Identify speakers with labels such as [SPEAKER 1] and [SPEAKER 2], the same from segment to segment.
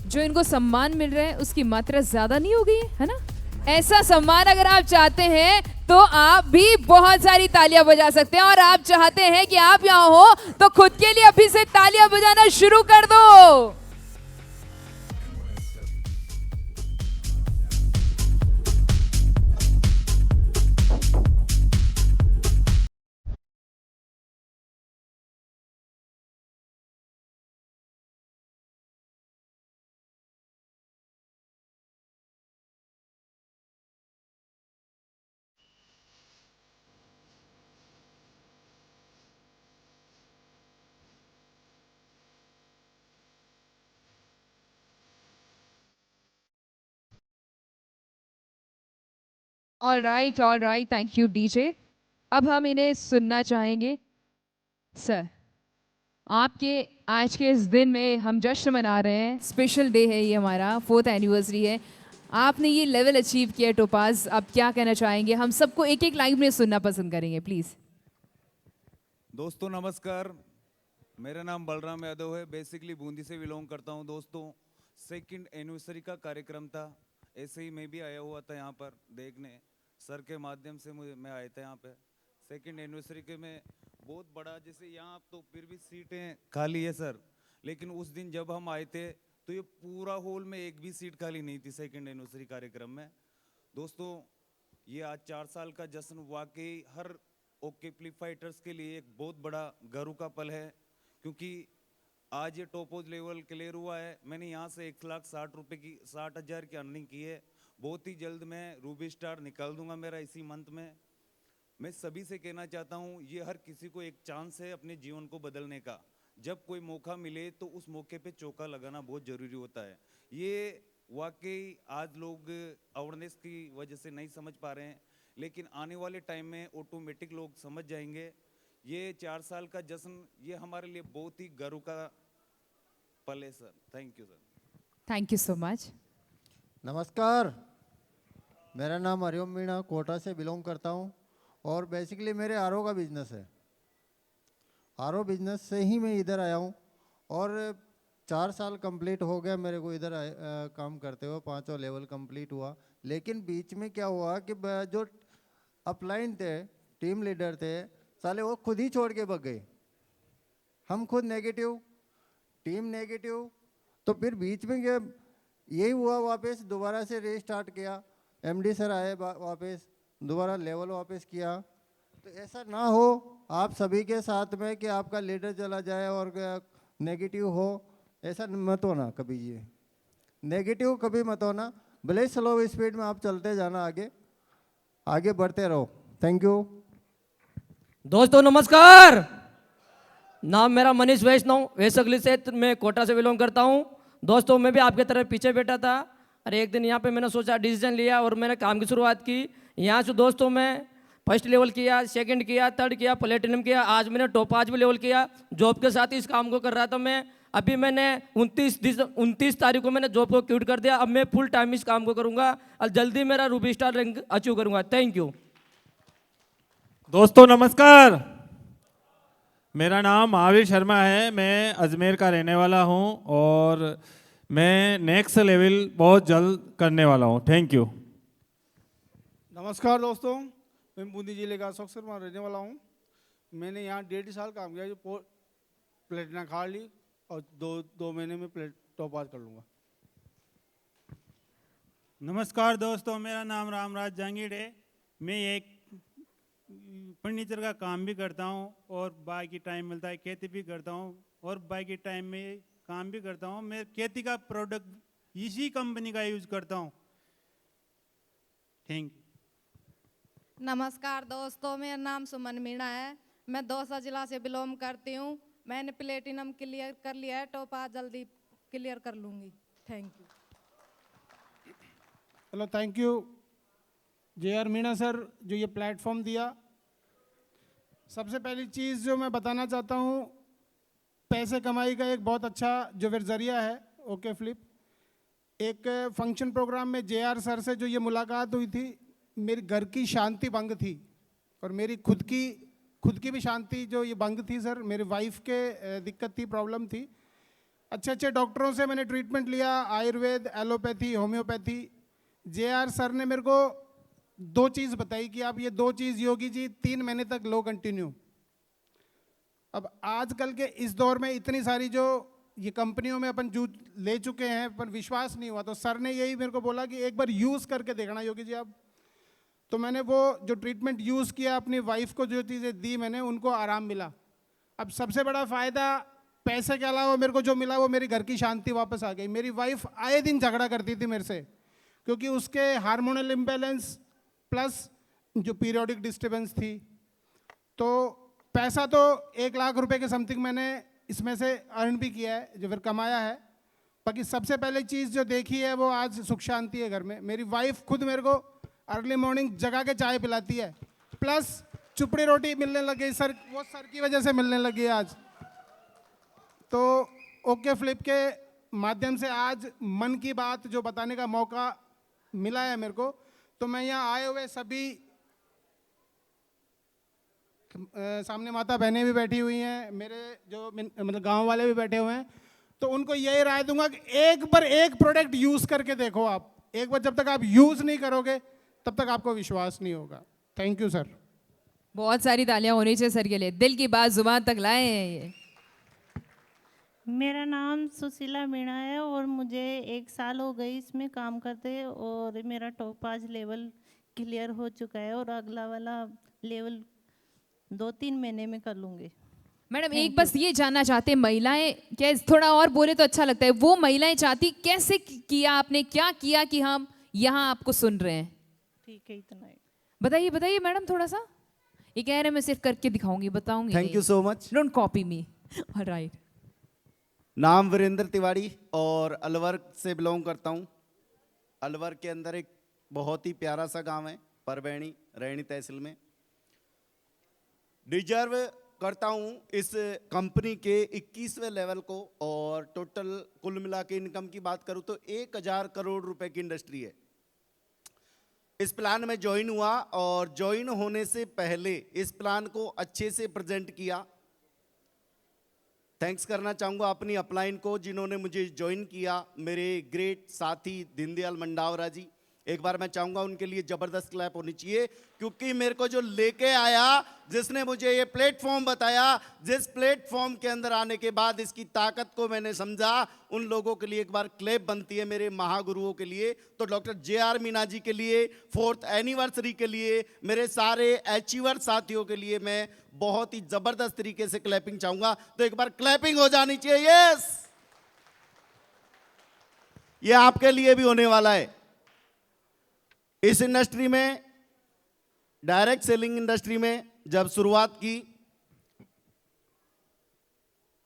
[SPEAKER 1] जो इनको सम्मान मिल रहा है उसकी मात्रा ज्यादा नहीं हो गई है ना? ऐसा सम्मान अगर आप चाहते हैं तो आप भी बहुत सारी तालियां बजा सकते हैं, और आप चाहते हैं कि आप यहाँ हो तो खुद के लिए अभी से तालियां बजाना शुरू कर दो। All right, thank you DJ. अब हम इन्हें सुनना चाहेंगे। सर, आपके आज के इस दिन में हम जश्न मना रहे हैं, स्पेशल डे है ये, हमारा 4th एनिवर्सरी है। आपने ये लेवल अचीव किया टोपाज, आप क्या कहना चाहेंगे? हम सबको एक एक लाइन में सुनना पसंद करेंगे, प्लीज।
[SPEAKER 2] दोस्तों नमस्कार, मेरा नाम बलराम यादव है, बेसिकली बूंदी से बिलोंग करता हूं। दोस्तों 2nd एनिवर्सरी का कार्यक्रम था, ऐसे ही मैं भी आया हुआ था यहाँ पर देखने, सर के माध्यम से मैं आया था यहाँ पे 2nd एनिवर्सरी के में। बहुत बड़ा, जैसे यहाँ तो फिर भी सीटें खाली है सर, लेकिन उस दिन जब हम आए थे तो ये पूरा हॉल में एक भी सीट खाली नहीं थी 2nd एनिवर्सरी कार्यक्रम में। दोस्तों ये आज 4 साल का जश्न वाकई हर ओके फ्लिप फाइटर्स के लिए एक बहुत बड़ा गर्व का पल है, क्योंकि आज ये टॉपोज लेवल क्लियर हुआ है। मैंने यहाँ से 1,60,000 की अर्निंग की है। बहुत ही जल्द मैं रूबी स्टार निकाल दूंगा मेरा इसी मंथ में। मैं सभी से कहना चाहता हूँ, ये हर किसी को एक चांस है अपने जीवन को बदलने का। जब कोई मौका मिले तो उस मौके पे चौका लगाना बहुत ज़रूरी होता है। ये वाकई आज लोग अवेयरनेस की वजह से नहीं समझ पा रहे हैं, लेकिन आने वाले टाइम में ऑटोमेटिक लोग समझ जाएंगे। ये 4 साल का जश्न ये हमारे लिए बहुत ही गर्व का पल है sir. Thank you sir.
[SPEAKER 1] Thank you so much.
[SPEAKER 3] नमस्कार, मेरा नाम हरिओम मीणा कोटा से बिलोंग करता हूँ, और बेसिकली मेरे आरओ का बिजनेस है। आरओ बिजनेस से ही मैं इधर आया हूँ, और 4 साल कंप्लीट हो गया मेरे को इधर काम करते हुए, 5वां लेवल कंप्लीट हुआ। लेकिन बीच में क्या हुआ कि जो अपलाइन थे, टीम लीडर थे, साले वो खुद ही छोड़ के भाग गए। हम खुद नेगेटिव, टीम नेगेटिव, तो फिर बीच में क्या यही हुआ, वापस दोबारा से रीस्टार्ट किया। एमडी सर आए, वापस दोबारा लेवल वापस किया। तो ऐसा ना हो आप सभी के साथ में कि आपका लीडर चला जाए और नेगेटिव हो, ऐसा मत होना कभी। ये नेगेटिव कभी मत होना, भले स्लो स्पीड में आप चलते जाना, आगे आगे बढ़ते रहो। Thank you.
[SPEAKER 4] दोस्तों नमस्कार, नाम मेरा मनीष वैष्णव, वैसगली से मैं कोटा से बिलोंग करता हूँ। दोस्तों मैं भी आपके तरह पीछे बैठा था, और एक दिन यहाँ पे मैंने सोचा, डिसीजन लिया और मैंने काम की शुरुआत की। यहाँ से दोस्तों मैं फर्स्ट लेवल किया, सेकंड किया, थर्ड किया, प्लेटिनम किया, आज मैंने टॉप 5 भी लेवल किया। जॉब के साथ ही इस काम को कर रहा था मैं। अभी मैंने 29 तारीख को मैंने जॉब को क्विट कर दिया। अब मैं फुल टाइम इस काम को करूँगा और जल्दी मेरा रूबी स्टार रैंक अचीव करूँगा। Thank you.
[SPEAKER 5] दोस्तों नमस्कार, मेरा नाम महावीर शर्मा है, मैं अजमेर का रहने वाला हूं, और मैं नेक्स्ट लेवल बहुत जल्द करने वाला हूं। Thank you.
[SPEAKER 6] नमस्कार दोस्तों, मैं बूंदी जिले का अशोक शर्मा रहने वाला हूँ। मैंने यहाँ 1.5 साल काम किया, जो प्लेटिना खाड़ ली, और दो महीने में टॉप 5 कर लूँगा।
[SPEAKER 5] नमस्कार दोस्तों, मेरा नाम रामराज जहांगीर है। मैं एक फर्नीचर का काम भी करता हूं, और बाकी टाइम मिलता है खेती भी करता हूं, और बाकी टाइम में काम भी करता हूं। मैं खेती का प्रोडक्ट इसी कंपनी का यूज करता हूं। Thank you.
[SPEAKER 7] नमस्कार दोस्तों, मेरा नाम सुमन मीणा है, मैं दौसा जिला से बिलोंग करती हूँ। मैंने प्लेटिनम क्लियर कर लिया है, टॉप 5 जल्दी क्लियर कर लूँगी। Thank you.
[SPEAKER 6] चलो thank you JR Meena sir, जो ये प्लेटफॉर्म दिया। सबसे पहली चीज़ जो मैं बताना चाहता हूँ, पैसे कमाई का एक बहुत अच्छा जो फिर ज़रिया है ओके फ्लिप। एक फंक्शन प्रोग्राम में JR सर से जो ये मुलाकात हुई थी, मेरे घर की शांति भंग थी, और मेरी खुद की भी शांति जो ये भंग थी सर। मेरी वाइफ के दिक्कत थी, प्रॉब्लम थी, अच्छे अच्छे डॉक्टरों से मैंने ट्रीटमेंट लिया, Ayurveda, allopathy, homeopathy. JR sir ने मेरे को 2 चीज़ बताई कि आप ये 2 चीज़ योगी जी 3 महीने तक लो कंटिन्यू। अब आजकल के इस दौर में इतनी सारी जो ये कंपनियों में अपन जूझ ले चुके हैं पर विश्वास नहीं हुआ, तो सर ने यही मेरे को बोला कि एक बार यूज़ करके देखना योगी जी आप। तो मैंने वो जो ट्रीटमेंट यूज़ किया, अपनी वाइफ को जो चीज़ें दी मैंने, उनको आराम मिला। अब सबसे बड़ा फ़ायदा पैसे के अलावा मेरे को जो मिला वो मेरी घर की शांति वापस आ गई। मेरी वाइफ आए दिन झगड़ा करती थी मेरे से, क्योंकि उसके हार्मोनल इम्बैलेंस प्लस जो पीरियोडिक डिस्टर्बेंस थी। तो पैसा तो 1 लाख रुपए के समथिंग मैंने इसमें से अर्न भी किया है, जो फिर कमाया है। बाकी सबसे पहले चीज़ जो देखी है वो आज सुख शांति है घर में। मेरी वाइफ खुद मेरे को अर्ली मॉर्निंग जगा के चाय पिलाती है, प्लस चुपड़ी रोटी मिलने लगी सर, वो सर की वजह से मिलने लगी है आज। तो ओके फ्लिप के माध्यम से आज मन की बात जो बताने का मौका मिला है मेरे को, तो मैं यहाँ आए हुए सभी सामने माता बहनें भी बैठी हुई हैं, मेरे जो मतलब गांव वाले भी बैठे हुए हैं, तो उनको यही राय दूंगा कि एक बार एक प्रोडक्ट यूज़ करके देखो आप। एक बार जब तक आप यूज़ नहीं करोगे तब तक आपको विश्वास नहीं होगा। Thank you sir.
[SPEAKER 1] बहुत सारी तालियां होनी चाहिए सर के लिए, दिल की बात जुबान तक लाए हैं ये।
[SPEAKER 8] मेरा नाम सुशीला मीणा है और मुझे 1 साल हो गई इसमें काम करते, और मेरा टॉप 5 लेवल क्लियर हो चुका है और अगला वाला लेवल 2-3 महीने में कर लूँगी।
[SPEAKER 1] मैडम एक बस ये जानना चाहते हैं, महिलाएं क्या थोड़ा और बोले तो अच्छा लगता है, वो महिलाएं चाहती कैसे किया आपने, क्या किया कि हम यहाँ आपको सुन रहे हैं?
[SPEAKER 8] ठीक है, इतना ही।
[SPEAKER 1] बताइए बताइए मैडम थोड़ा सा। ये कह रहे हैं मैं सिर्फ करके दिखाऊंगी, बताऊंगी।
[SPEAKER 9] Thank you so much.
[SPEAKER 1] Don't copy me. Right.
[SPEAKER 9] नाम वीरेंद्र तिवारी और अलवर से बिलोंग करता हूँ। अलवर के अंदर एक बहुत ही प्यारा सा गांव है परबैणी, रैणी तहसील में। डिजर्व करता हूँ इस कंपनी के 21वें लेवल को, और टोटल कुल मिला के इनकम की बात करूँ तो 1000 करोड़ रुपए की इंडस्ट्री है। इस प्लान में ज्वाइन हुआ और ज्वाइन होने से पहले इस प्लान को अच्छे से प्रेजेंट किया। थैंक्स करना चाहूँगा अपनी अपलाइन को जिन्होंने मुझे ज्वाइन किया, मेरे ग्रेट साथी दीनदयाल मंडावरा जी। एक बार मैं चाहूँगा उनके लिए ज़बरदस्त क्लैप होनी चाहिए, क्योंकि मेरे को जो लेके आया, जिसने मुझे ये प्लेटफॉर्म बताया, जिस प्लेटफॉर्म के अंदर आने के बाद इसकी ताकत को मैंने समझा, उन लोगों के लिए एक बार क्लैप बनती है, मेरे महागुरुओं के लिए। तो डॉक्टर JR मीणा जी के लिए, 4th एनिवर्सरी के लिए, मेरे सारे अचीवर साथियों के लिए मैं बहुत ही ज़बरदस्त तरीके से क्लैपिंग चाहूँगा। तो एक बार क्लैपिंग हो जानी चाहिए। यस, ये आपके लिए भी होने वाला है। इस इंडस्ट्री में, डायरेक्ट सेलिंग इंडस्ट्री में जब शुरुआत की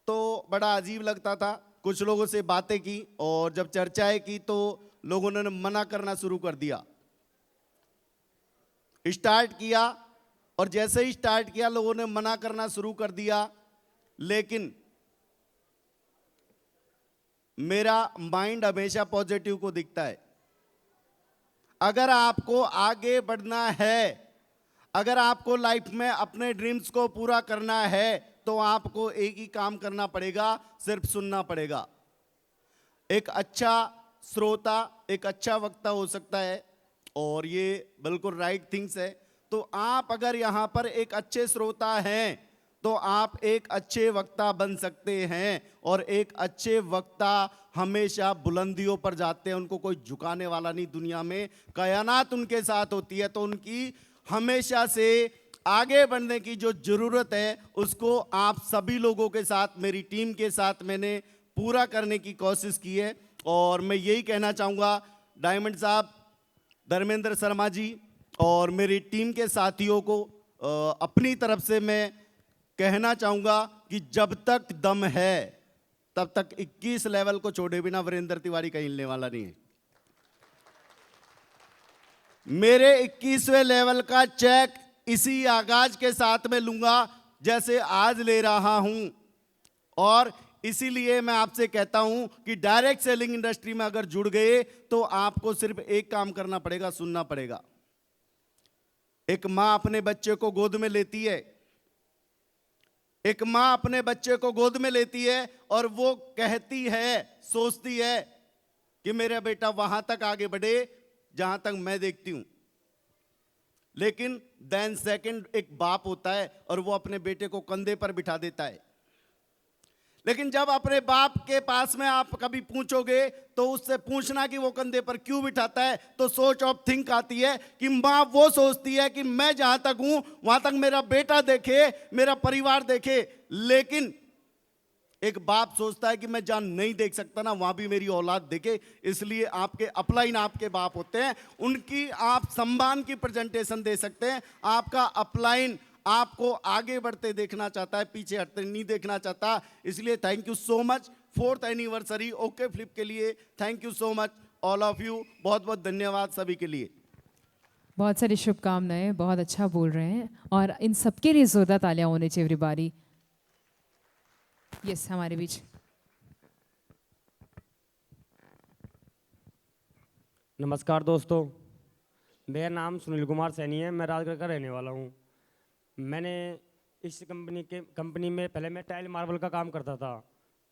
[SPEAKER 9] तो बड़ा अजीब लगता था। कुछ लोगों से बातें की और जब चर्चाएं की तो लोगों ने मना करना शुरू कर दिया। स्टार्ट किया और जैसे ही स्टार्ट किया लोगों ने मना करना शुरू कर दिया, लेकिन मेरा माइंड हमेशा पॉजिटिव को दिखता है। अगर आपको आगे बढ़ना है, अगर आपको लाइफ में अपने ड्रीम्स को पूरा करना है, तो आपको एक ही काम करना पड़ेगा, सिर्फ सुनना पड़ेगा। एक अच्छा श्रोता एक अच्छा वक्ता हो सकता है, और ये बिल्कुल राइट थिंग्स है। तो आप अगर यहाँ पर एक अच्छे श्रोता हैं तो आप एक अच्छे वक्ता बन सकते हैं, और एक अच्छे वक्ता हमेशा बुलंदियों पर जाते हैं। उनको कोई झुकाने वाला नहीं दुनिया में, कायनात उनके साथ होती है। तो उनकी हमेशा से आगे बढ़ने की जो ज़रूरत है उसको आप सभी लोगों के साथ, मेरी टीम के साथ मैंने पूरा करने की कोशिश की है। और मैं यही कहना चाहूँगा डायमंड साहब, धर्मेंद्र शर्मा जी और मेरी टीम के साथियों को अपनी तरफ से मैं कहना चाहूँगा कि जब तक दम है तब तक 21 लेवल को छोड़े बिना वीरेंद्र तिवारी कहीं हिलने वाला नहीं है। मेरे 21वें लेवल का चेक इसी आगाज के साथ में लूंगा जैसे आज ले रहा हूं, और इसीलिए मैं आपसे कहता हूं कि डायरेक्ट सेलिंग इंडस्ट्री में अगर जुड़ गए तो आपको सिर्फ एक काम करना पड़ेगा, सुनना पड़ेगा। एक मां अपने बच्चे को गोद में लेती है, एक माँ अपने बच्चे को गोद में लेती है और वो कहती है, सोचती है कि मेरा बेटा वहां तक आगे बढ़े जहां तक मैं देखती हूं। लेकिन देन सेकंड एक बाप होता है और वो अपने बेटे को कंधे पर बिठा देता है। लेकिन जब अपने बाप के पास में आप कभी पूछोगे तो उससे पूछना कि वो कंधे पर क्यों बिठाता है, तो सोच ऑफ थिंक आती है कि माँ वो सोचती है कि मैं जहां तक हूं वहां तक मेरा बेटा देखे, मेरा परिवार देखे। लेकिन एक बाप सोचता है कि मैं जहां नहीं देख सकता ना वहां भी मेरी औलाद देखे। इसलिए आपके अपलाइन आपके बाप होते हैं, उनकी आप सम्मान की प्रेजेंटेशन दे सकते हैं। आपका अपलाइन आपको आगे बढ़ते देखना चाहता है, पीछे हटते नहीं देखना चाहता। इसलिए thank you so much. 4th anniversary okay flip के लिए thank you so much all of you. बहुत बहुत धन्यवाद सभी के लिए।
[SPEAKER 1] बहुत सारी शुभकामनाएं, बहुत अच्छा बोल रहे हैं और इन सबके लिए जोरदार तालियां होनी चाहिए एवरीबॉडी। यस, हमारे बीच
[SPEAKER 10] नमस्कार दोस्तों, मेरा नाम सुनील कुमार सैनी है। मैं राजगढ़ का रहने वाला हूँ। मैंने इस कंपनी में पहले मैं टाइल मार्बल का काम करता था।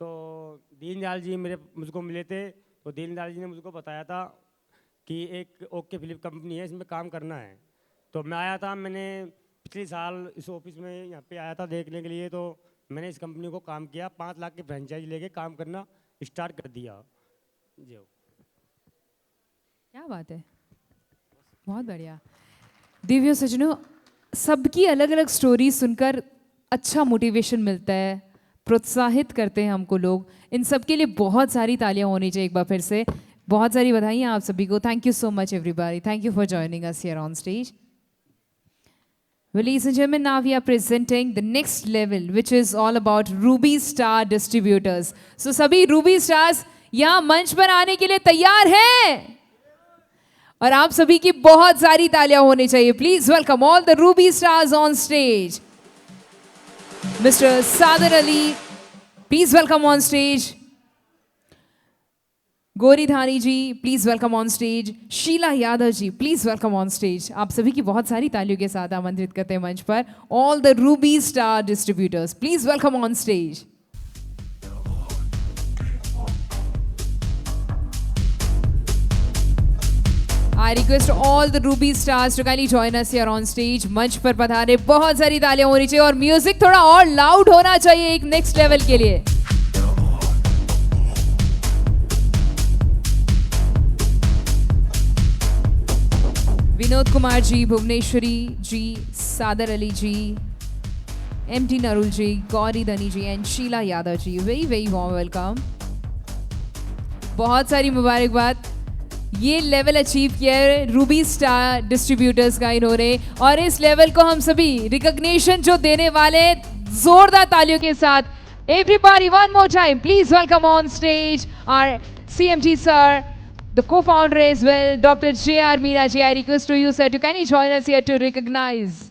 [SPEAKER 10] तो दीनदयाल जी मुझको मिले थे, तो दीनदयाल जी ने मुझको बताया था कि एक ओके फिलिप कंपनी है, इसमें काम करना है। तो मैं आया था, मैंने पिछले साल इस ऑफिस में यहाँ पे आया था देखने के लिए। तो मैंने इस कंपनी को काम किया, 5 लाख की फ्रेंचाइज लेके काम करना स्टार्ट कर दिया। जी
[SPEAKER 1] क्या बात है, बहुत बढ़िया। दिव्य सज्जनों, सबकी अलग अलग स्टोरी सुनकर अच्छा मोटिवेशन मिलता है, प्रोत्साहित करते हैं हमको लोग। इन सब के लिए बहुत सारी तालियां होनी चाहिए एक बार फिर से। बहुत सारी बधाइयाँ आप सभी को। Thank you so much everybody. Thank you for joining us here on stage. Well, ladies and gentlemen, now we are presenting the next level, which is all about Ruby Star Distributors. So, सभी Ruby Stars यहाँ मंच पर आने के लिए तैयार हैं और आप सभी की बहुत सारी तालियां होनी चाहिए। Please welcome all the Ruby Stars on stage. Mr. Sadar Ali, please welcome on stage. Gauri Dhani ji, please welcome on stage. Sheela Yadav ji, please welcome on stage. आप सभी की बहुत सारी तालियों के साथ आमंत्रित करते हैं मंच पर all the Ruby star distributors. Please welcome on stage. I request all the Ruby Stars to kindly join us here on stage. मंच पर पधारे, बहुत सारी तालियां होनी चाहिए और म्यूजिक थोड़ा और लाउड होना चाहिए एक नेक्स्ट लेवल के लिए। Vinod Kumar ji, Bhuvaneshwari ji, Sadar Ali ji, M T Narul ji, Gauri Dhani ji and Sheela Yadav ji, very very warm welcome. बहुत सारी मुबारकबाद। ये लेवल अचीव किया है रूबी स्टार डिस्ट्रीब्यूटर्स का इन्होंने, और इस लेवल को हम सभी रिकॉग्निशन जो देने वाले, जोरदार तालियों के साथ everybody one more time please welcome on stage our CMG sir, the co-founder as well, Dr. J.R. Meena ji. I request to you, sir, to kindly join us here to recognize.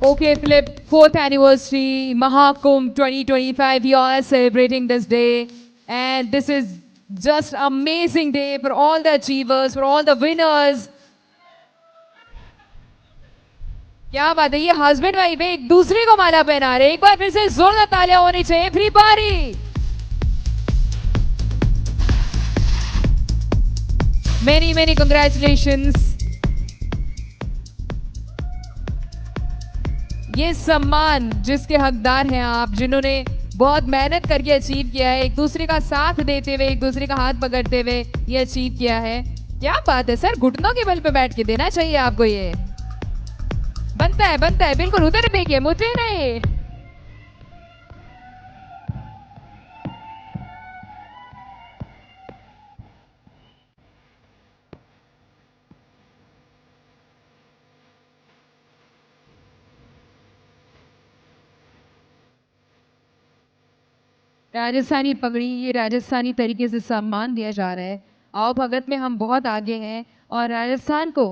[SPEAKER 1] Okay, Philip, 4th anniversary, Mahakumbh 2025, we are celebrating this day. And this is just amazing day for all the achievers, for all the winners. क्या बात है, ये husband wife एक दूसरे को माला पहना रहे। एक बार फिर से जोरदार तालियां होनी चाहिए एवरीबॉडी। Many many congratulations. ये सम्मान जिसके हकदार हैं आप, जिन्होंने बहुत मेहनत करके अचीव किया है, एक दूसरे का साथ देते हुए, एक दूसरे का हाथ पकड़ते हुए ये अचीव किया है। क्या बात है सर, घुटनों के बल पे बैठ के देना चाहिए आपको। ये बनता है बिल्कुल। उधर देखिए, मुझे नहीं। राजस्थानी पगड़ी, ये राजस्थानी तरीके से सम्मान दिया जा रहा है। आओ भगत में हम बहुत आगे हैं और राजस्थान को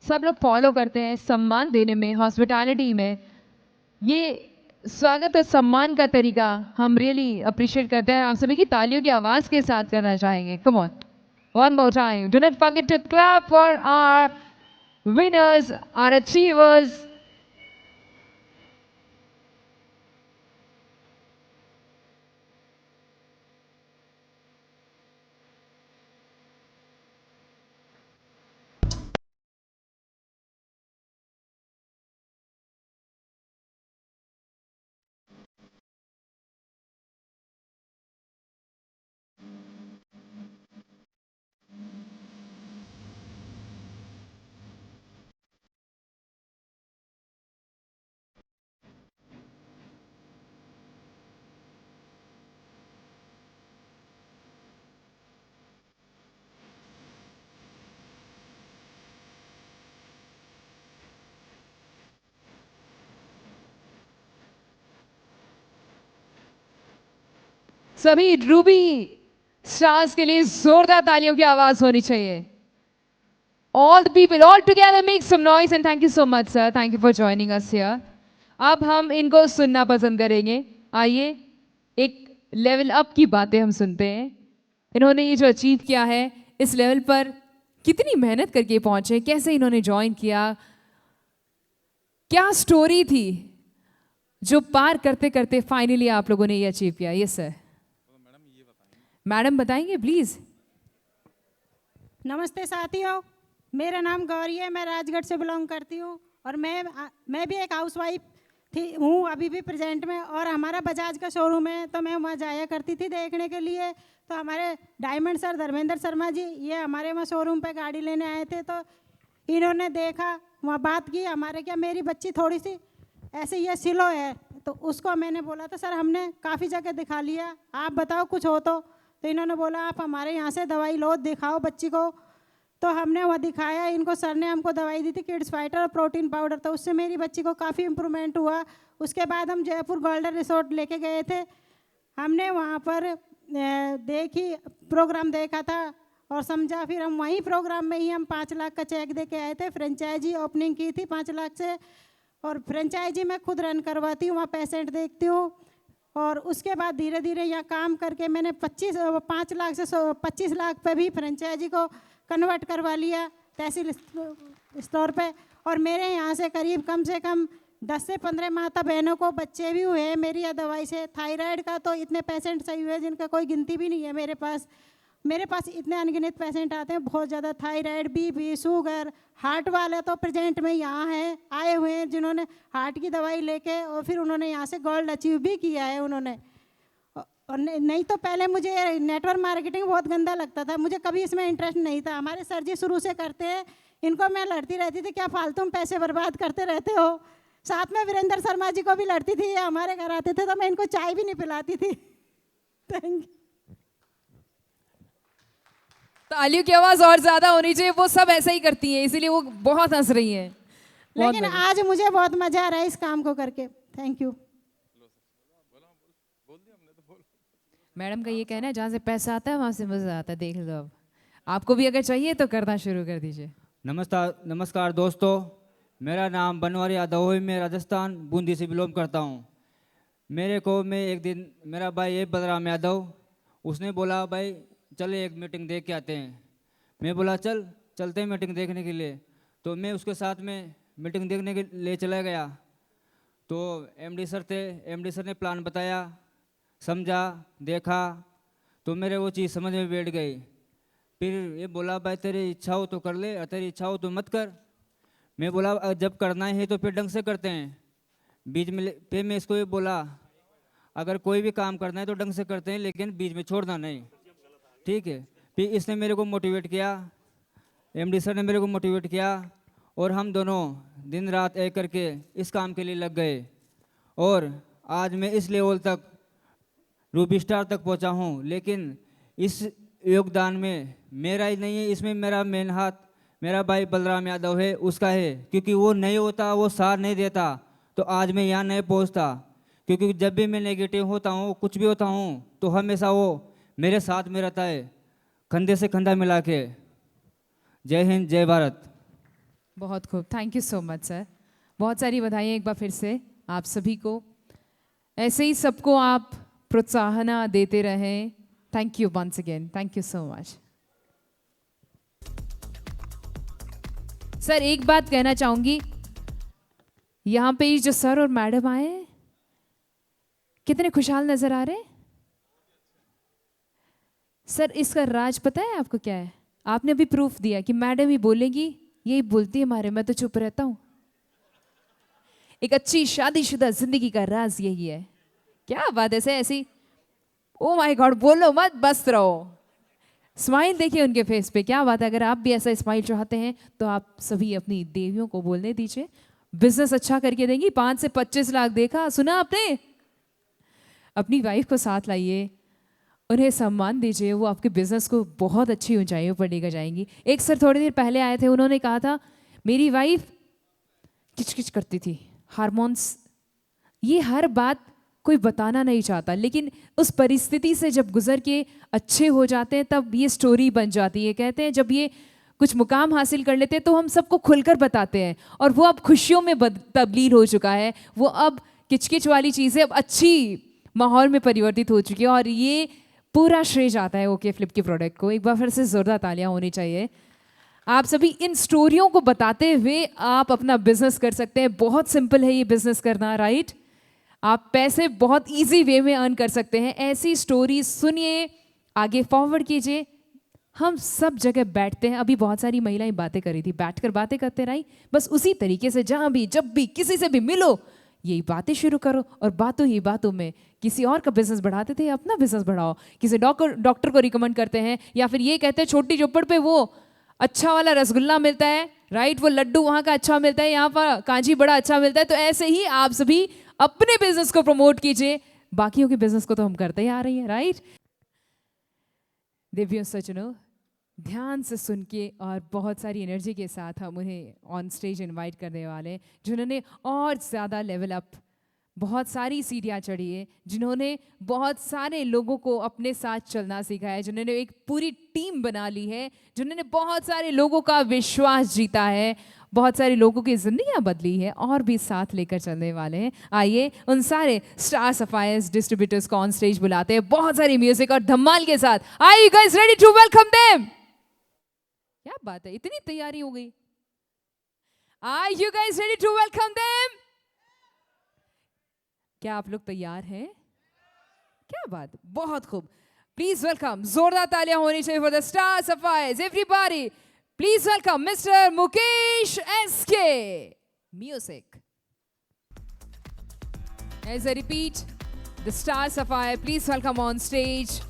[SPEAKER 1] सब लोग फॉलो करते हैं सम्मान देने में, हॉस्पिटैलिटी में। ये स्वागत और सम्मान का तरीका हम रियली अप्रिशिएट करते हैं। आप सभी की तालियों की आवाज़ के साथ करना चाहेंगे। Come on, one more time, do not forget to clap for our winners, our achievers. सभी रूबी स्टार्स के लिए जोरदार तालियों की आवाज होनी चाहिए। All the people, all together make some noise and thank you so much, sir. Thank you for joining us here. अब हम इनको सुनना पसंद करेंगे। आइए एक लेवल अप की बातें हम सुनते हैं। इन्होंने ये जो अचीव किया है, इस लेवल पर कितनी मेहनत करके पहुंचे, कैसे इन्होंने ज्वाइन किया, क्या स्टोरी थी जो पार करते करते फाइनली आप लोगों ने ये अचीव किया। यस सर, मैडम बताएंगे प्लीज।
[SPEAKER 11] नमस्ते साथियों, मेरा नाम गौरी है, मैं राजगढ़ से बिलोंग करती हूँ और मैं भी एक हाउसवाइफ हूँ अभी भी प्रेजेंट में। और हमारा बजाज का शोरूम है तो मैं वहाँ जाया करती थी देखने के लिए। तो हमारे डायमंड सर धर्मेंद्र शर्मा जी ये हमारे वहाँ शोरूम पे गाड़ी लेने आए थे, तो इन्होंने देखा, वहाँ बात की हमारे, क्या मेरी बच्ची थोड़ी सी ऐसे ये स्लो है, तो उसको मैंने बोला था सर हमने काफ़ी जगह दिखा लिया, आप बताओ कुछ हो तो इन्होंने बोला आप हमारे यहाँ से दवाई लो, दिखाओ बच्ची को। तो हमने वह दिखाया, इनको सर ने हमको दवाई दी थी किड्स फाइटर और प्रोटीन पाउडर, तो उससे मेरी बच्ची को काफ़ी इम्प्रूवमेंट हुआ। उसके बाद हम जयपुर गोल्डन रिसोर्ट लेके गए थे, हमने वहाँ पर देखी, प्रोग्राम देखा था और समझा, फिर हम वहीं प्रोग्राम में ही हम 5 लाख का चेक दे के आए थे। फ्रेंचाइजी ओपनिंग की थी 5 लाख से, और फ्रेंचाइजी मैं खुद रन करवाती हूँ, वहाँ पेशेंट देखती हूँ। और उसके बाद धीरे धीरे यहाँ काम करके मैंने 5 लाख से 25 लाख पे भी फ्रेंचाइजी को कन्वर्ट करवा लिया तहसील स्टोर पे। और मेरे यहाँ से करीब कम से कम 10 से 15 माता बहनों को बच्चे भी हुए हैं मेरी यह दवाई से। थायराइड का तो इतने पेशेंट सही हुए जिनका कोई गिनती भी नहीं है मेरे पास इतने अनगिनत पेशेंट आते हैं, बहुत ज़्यादा। थायराइड, बीपी, शुगर, हार्ट वाले तो प्रेजेंट में यहाँ हैं, आए हुए हैं जिन्होंने हार्ट की दवाई लेके और फिर उन्होंने यहाँ से गोल्ड अचीव भी किया है उन्होंने। और नहीं तो पहले मुझे नेटवर्क मार्केटिंग बहुत गंदा लगता था, मुझे कभी इसमें इंटरेस्ट नहीं था। हमारे सर जी शुरू से करते हैं, इनको मैं लड़ती रहती थी, क्या फालतू में पैसे बर्बाद करते रहते हो। साथ में वीरेंद्र शर्मा जी को भी लड़ती थी, ये हमारे घर आते थे तो मैं इनको चाय भी नहीं पिलाती थी। Thank you.
[SPEAKER 1] तालियों की आवाज और ज्यादा होनी चाहिए, वो सब ऐसा ही करती हैं इसीलिए वो बहुत हंस रही हैं।
[SPEAKER 11] लेकिन आज मुझे बहुत मजा आ रहा है इस काम को करके। Thank you.
[SPEAKER 1] मैडम का ये कहना है जहाँ से पैसा आता है वहाँ से मजा आता है, देख लो। अब आपको भी अगर चाहिए तो करना शुरू कर दीजिए।
[SPEAKER 12] नमस्कार दोस्तों, मेरा नाम बनवारी यादव है, मैं राजस्थान बूंदी से बिलोंग करता हूँ। मैं एक दिन मेरा भाई है बलराम यादव, उसने बोला भाई चले एक मीटिंग देख के आते हैं। मैं बोला चलते हैं मीटिंग देखने के लिए। तो मैं उसके साथ में मीटिंग देखने के लिए चला गया। तो एमडी सर थे, एमडी सर ने प्लान बताया, समझा, देखा, तो मेरे वो चीज़ समझ में बैठ गई। फिर ये बोला भाई तेरी इच्छा हो तो कर ले और तेरी इच्छा हो तो मत कर। मैं बोला जब करना है तो फिर ढंग से करते हैं। बीच में फिर मैं इसको ये बोला अगर कोई भी काम करना है तो ढंग से करते हैं, लेकिन बीच में छोड़ना नहीं, ठीक है। फिर इसने मेरे को मोटिवेट किया, एमडी सर ने मेरे को मोटिवेट किया और हम दोनों दिन रात एक करके इस काम के लिए लग गए। और आज मैं इस लेवल तक रूबी स्टार तक पहुंचा हूं। लेकिन इस योगदान में मेरा ही नहीं है, इसमें मेरा मेन हाथ मेरा भाई बलराम यादव है, उसका है। क्योंकि वो नहीं होता, वो साथ नहीं देता तो आज मैं यहाँ नहीं पहुँचता। क्योंकि जब भी मैं नेगेटिव होता हूँ, कुछ भी होता हूँ, तो हमेशा वो मेरे साथ में रहता है, कंधे से कंधा मिला के। जय हिंद, जय भारत।
[SPEAKER 1] बहुत खूब, thank you so much sir. बहुत सारी बधाइयाँ एक बार फिर से आप सभी को। ऐसे ही सबको आप प्रोत्साहन देते रहें। Thank you once again, thank you so much. Sir एक बात कहना चाहूंगी, यहाँ पे ये जो सर और मैडम आए कितने खुशहाल नजर आ रहे हैं। सर इसका राज पता है आपको क्या है? आपने अभी प्रूफ दिया कि मैडम ही बोलेगी, यही बोलती है हमारे, मैं तो चुप रहता हूं। एक अच्छी शादीशुदा जिंदगी का राज यही है। क्या बात है सर, ऐसी ओ माय गॉड बोलो मत, बस रहो। स्माइल देखिए उनके फेस पे, क्या बात है। अगर आप भी ऐसा स्माइल चाहते हैं तो आप सभी अपनी देवियों को बोलने दीजिए, बिजनेस अच्छा करके देंगी। 5 से 25 लाख देखा, सुना आपने? अपनी वाइफ को साथ लाइए, उन्हें सम्मान दीजिए, वो आपके बिजनेस को बहुत अच्छी ऊंचाइयों पर लेकर जाएंगी। एक सर थोड़ी देर पहले आए थे, उन्होंने कहा था मेरी वाइफ किचकिच करती थी, हार्मोन्स, ये हर बात कोई बताना नहीं चाहता, लेकिन उस परिस्थिति से जब गुजर के अच्छे हो जाते हैं तब ये स्टोरी बन जाती है। कहते हैं जब ये कुछ मुकाम हासिल कर लेते हैं तो हम सबको खुलकर बताते हैं, और वो अब खुशियों में तब्दील हो चुका है। वो अब किचकिच वाली चीज़ें अब अच्छी माहौल में परिवर्तित हो चुकी है, और ये पूरा श्रेय जाता है ओके फ्लिप के प्रोडक्ट को। एक बार फिर से जोरदार तालियां होनी चाहिए। आप सभी इन स्टोरियों को बताते हुए आप अपना बिजनेस कर सकते हैं। बहुत सिंपल है ये बिजनेस करना, राइट? आप पैसे बहुत इजी वे में अर्न कर सकते हैं। ऐसी स्टोरी सुनिए, आगे फॉरवर्ड कीजिए। हम सब जगह बैठते हैं, अभी बहुत सारी महिलाएं बातें कर रही थी, बैठकर बातें करते रही। बस उसी तरीके से जहां भी जब भी किसी से भी मिलो, यही बातें शुरू करो, और बातों ही बातों में किसी और का बिजनेस बढ़ाते थे, अपना बिजनेस बढ़ाओ। किसी डॉक्टर को रिकमेंड करते हैं, या फिर ये कहते हैं छोटी चौपड़ पे वो अच्छा वाला रसगुल्ला मिलता है, राइट? वो लड्डू वहाँ का अच्छा मिलता है, यहाँ पर कांजी बड़ा अच्छा मिलता है। तो ऐसे ही आप सभी अपने बिजनेस को प्रमोट कीजिए। बाकियों के बिजनेस को तो हम करते ही आ रही हैं, राइट? दिव्य सज्जनों, ध्यान से सुन के और बहुत सारी एनर्जी के साथ हम उन्हें ऑन स्टेज इनवाइट करने वाले हैं, जिन्होंने और ज़्यादा लेवल अप, बहुत सारी सीढ़ियाँ चढ़ी है, जिन्होंने बहुत सारे लोगों को अपने साथ चलना सीखा है, जिन्होंने एक पूरी टीम बना ली है, जिन्होंने बहुत सारे लोगों का विश्वास जीता है, बहुत सारे लोगों की जिंदगियां बदली है, और भी साथ लेकर चलने वाले हैं। आइए उन सारे स्टार सफायर्स डिस्ट्रीब्यूटर्स को ऑन स्टेज बुलाते हैं, बहुत सारी म्यूजिक और धमाल के साथ। Are you guys ready to welcome them? क्या बात है, इतनी तैयारी हो गई। Are you guys ready to welcome them? क्या आप लोग तैयार हैं? क्या बात, बहुत खूब। प्लीज वेलकम, जोरदार तालियां होनी चाहिए for the star sapphires. Everybody please welcome mister Mukesh SK. Music. As I repeat, the Star Sapphire, please welcome on stage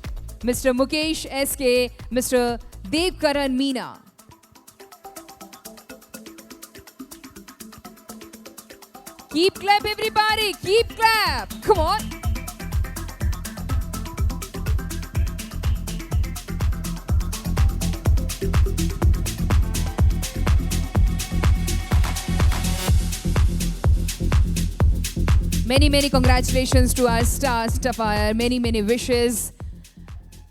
[SPEAKER 1] Mr. Mukesh SK, Mr. Devkaran Meena. Keep clap everybody, keep clap. Come on. Many congratulations to our Star Sapphire. Many wishes.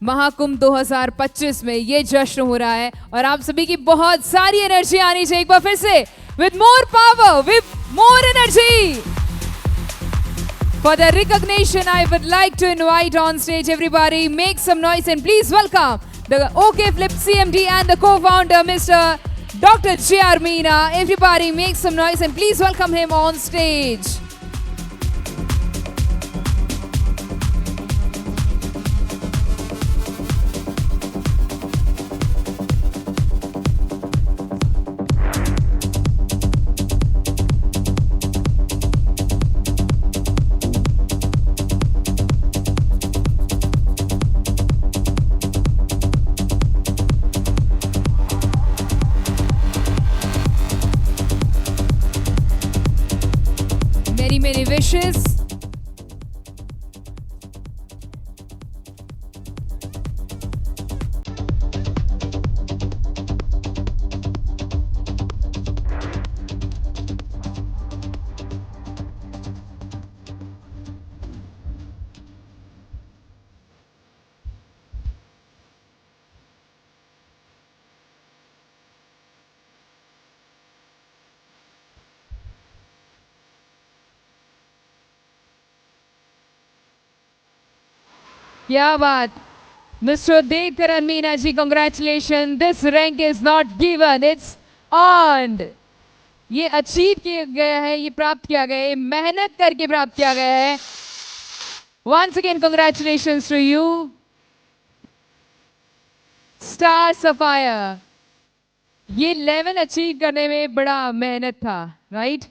[SPEAKER 1] Mahakumbh 2025 में ये जश्न हो रहा है, और आप सभी की बहुत सारी एनर्जी आनी चाहिए। एक बार फिर से with more power, with more energy. For the recognition, I would like to invite on stage everybody, make some noise and please welcome the OK Flip CMD and the co-founder, Mr. Dr. J.R. Meena. Everybody make some noise and please welcome him on stage. Many wishes. क्या बात, Mr. Devkaran Meena ji, congratulations. This rank is not given, it's earned. ये achieve किया गया है, ये प्राप्त किया गया है, मेहनत करके प्राप्त किया गया है. Once again, congratulations to you. Star Sapphire. ये लेवल अचीव करने में बड़ा मेहनत था, राइट?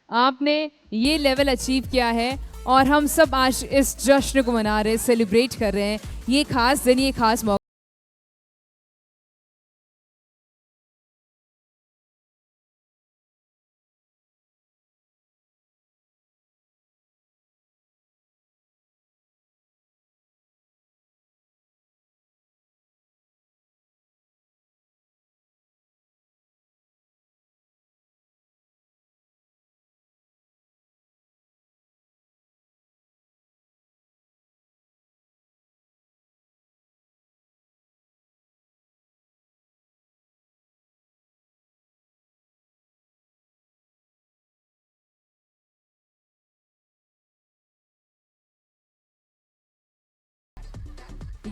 [SPEAKER 1] आपने ये लेवल अचीव किया है और हम सब आज इस जश्न को मना रहे हैं, सेलिब्रेट कर रहे हैं. ये खास दिन, ये खास मौका.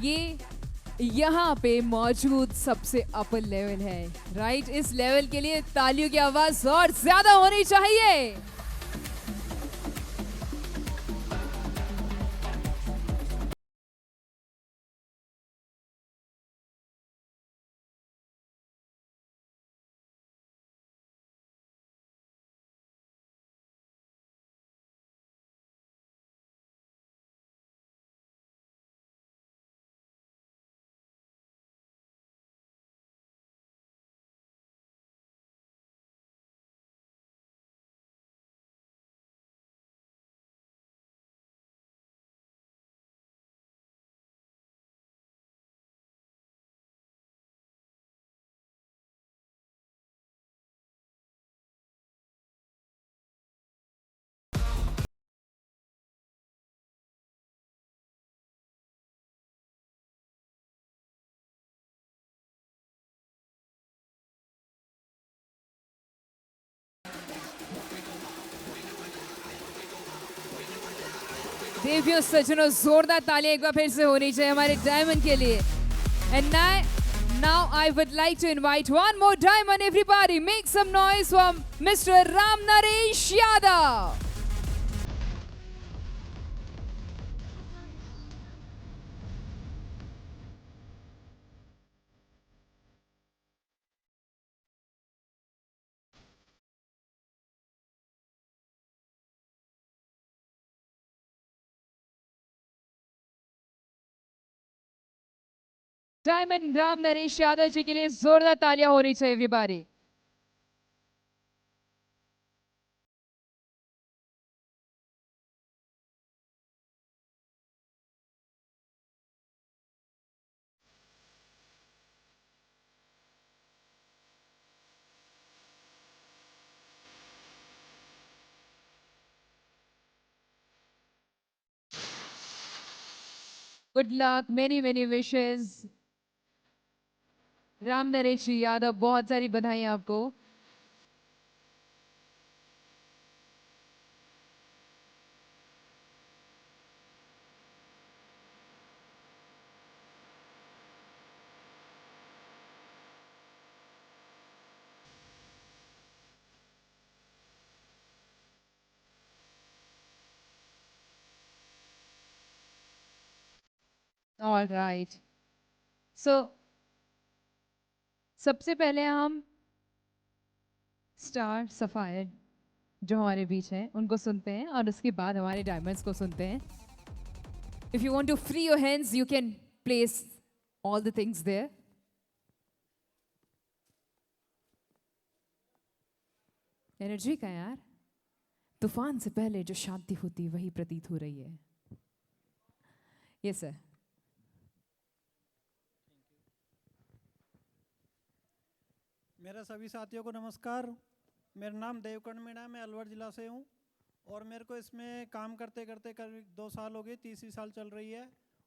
[SPEAKER 1] ये यहाँ पे मौजूद सबसे अपर लेवल है, राइट? इस लेवल के लिए तालियों की आवाज और ज्यादा होनी चाहिए. देवियों सज्जनों, जोरदार तालियां एक बार फिर से होनी चाहिए हमारे डायमंड के लिए. And now I would like to invite one more diamond. Everybody, make some noise from Mr. Ram Naresh Yadav. Diamond Ram Naresh Yadav ji के लिए जोरदार तालियां होनी चाहिए everybody. Good luck, many many wishes. Ram Naresh ji Yadav, बहुत सारी बधाई आपको. ऑल राइट, सो सबसे पहले हम स्टार सफायर जो हमारे बीच हैं उनको सुनते हैं और उसके बाद हमारे डायमंड्स को सुनते हैं. If you want to free your hands you can place all the things there. Energy का यार, तूफान से पहले जो शांति होती वही प्रतीत हो रही है. Yes sir.
[SPEAKER 6] मेरा सभी साथियों को नमस्कार. मेरा नाम देवकर्ण मीणा है, मैं अलवर ज़िला से हूँ और मेरे को इसमें काम करते करते करीब 2 साल हो गए, तीसरी साल चल रही है.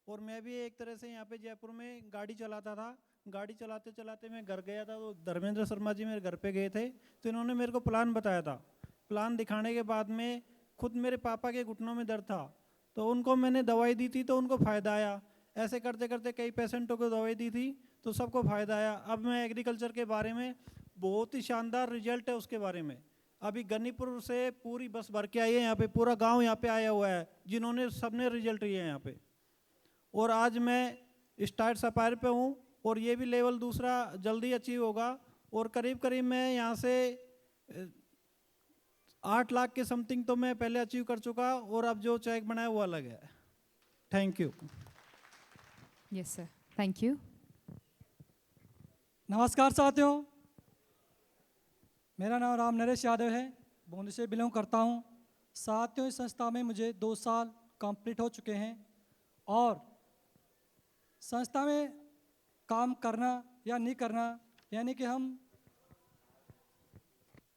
[SPEAKER 6] और मैं भी एक तरह से यहाँ पे जयपुर में गाड़ी चलाता था. गाड़ी चलाते चलाते मैं घर गया था तो धर्मेंद्र शर्मा जी मेरे घर पे गए थे, तो इन्होंने मेरे को प्लान बताया था. प्लान दिखाने के बाद में खुद मेरे पापा के घुटनों में दर्द था, तो उनको मैंने दवाई दी थी तो उनको फ़ायदा आया। ऐसे करते करते कई पेशेंटों को दवाई दी थी तो सबको फ़ायदा आया। अब मैं एग्रीकल्चर के बारे में बहुत ही शानदार रिजल्ट है उसके बारे में। अभी गन्नीपुर से पूरी बस भर के आई है यहाँ पे, पूरा गांव यहाँ पे आया हुआ है जिन्होंने सबने रिजल्ट लिए हैं यहाँ पे। और आज मैं स्टार्ट सपायर पे हूँ और ये भी लेवल दूसरा जल्दी अचीव होगा। और करीब करीब मैं यहाँ से 8 लाख के समथिंग तो मैं पहले अचीव कर चुका और अब जो चेक बनाया वो अलग है। Thank you.
[SPEAKER 1] Yes sir, thank you.
[SPEAKER 13] नमस्कार साथियों, मेरा नाम राम नरेश यादव है, बूंदी से बिलोंग करता हूँ। साथियों, इस संस्था में मुझे 2 साल कंप्लीट हो चुके हैं और संस्था में काम करना या नहीं करना, यानी कि हम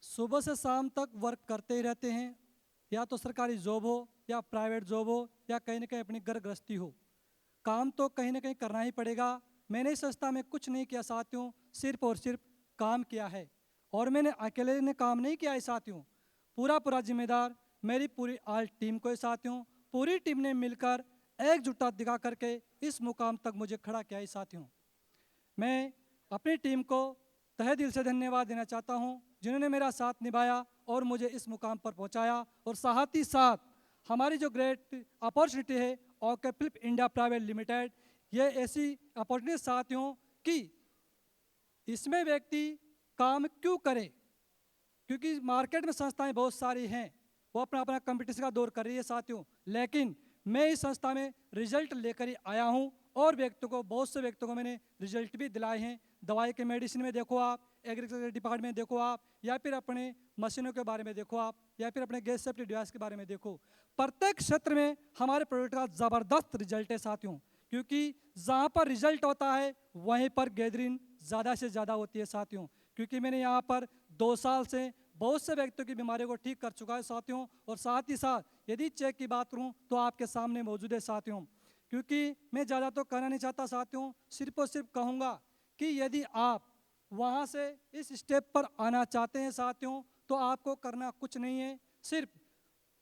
[SPEAKER 13] सुबह से शाम तक वर्क करते ही रहते हैं, या तो सरकारी जॉब हो या प्राइवेट जॉब हो या कहीं ना कहीं अपनी घर गृहस्थी हो, काम तो कहीं ना कहीं करना ही पड़ेगा। मैंने इस संस्था में कुछ नहीं किया साथियों, सिर्फ और सिर्फ काम किया है। और मैंने अकेले ने काम नहीं किया है साथियों, पूरा जिम्मेदार मेरी पूरी आल टीम को है साथियों। पूरी टीम ने मिलकर एकजुटता दिखा करके इस मुकाम तक मुझे खड़ा किया है साथियों। मैं अपनी टीम को तहे दिल से धन्यवाद देना चाहता हूं, जिन्होंने मेरा साथ निभाया और मुझे इस मुकाम पर पहुंचाया। और साथ ही साथ हमारी जो ग्रेट अपॉर्चुनिटी है okay Philip India private limited, ये ऐसी अपॉर्चुनिटी साथियों कि इसमें व्यक्ति काम क्यों करे, क्योंकि मार्केट में संस्थाएं बहुत सारी हैं, वो अपना अपना कंपटीशन का दौर कर रही है साथियों, लेकिन मैं इस संस्था में रिजल्ट लेकर ही आया हूं और बहुत से व्यक्तियों को मैंने रिजल्ट भी दिलाए हैं। दवाई के मेडिसिन में देखो आप, एग्रीकल्चर डिपार्टमेंट में देखो आप, या फिर अपने मशीनों के बारे में देखो आप, या फिर अपने गैस सेफ्टी डिवाइस के बारे में देखो, प्रत्येक क्षेत्र में हमारे प्रोडक्ट का ज़बरदस्त रिजल्ट है साथियों। क्योंकि जहाँ पर रिजल्ट होता है वहीं पर गैदरिंग ज़्यादा से ज़्यादा होती है साथियों। क्योंकि मैंने यहाँ पर 2 साल से बहुत से व्यक्तियों की बीमारियों को ठीक कर चुका है साथियों। और साथ ही साथ यदि चेक की बात करूँ तो आपके सामने मौजूद है साथियों। क्योंकि मैं ज़्यादा तो कहना नहीं चाहता साथियों, सिर्फ और सिर्फ कहूँगा कि यदि आप वहाँ से इस स्टेप पर आना चाहते हैं साथियों, तो आपको करना कुछ नहीं है, सिर्फ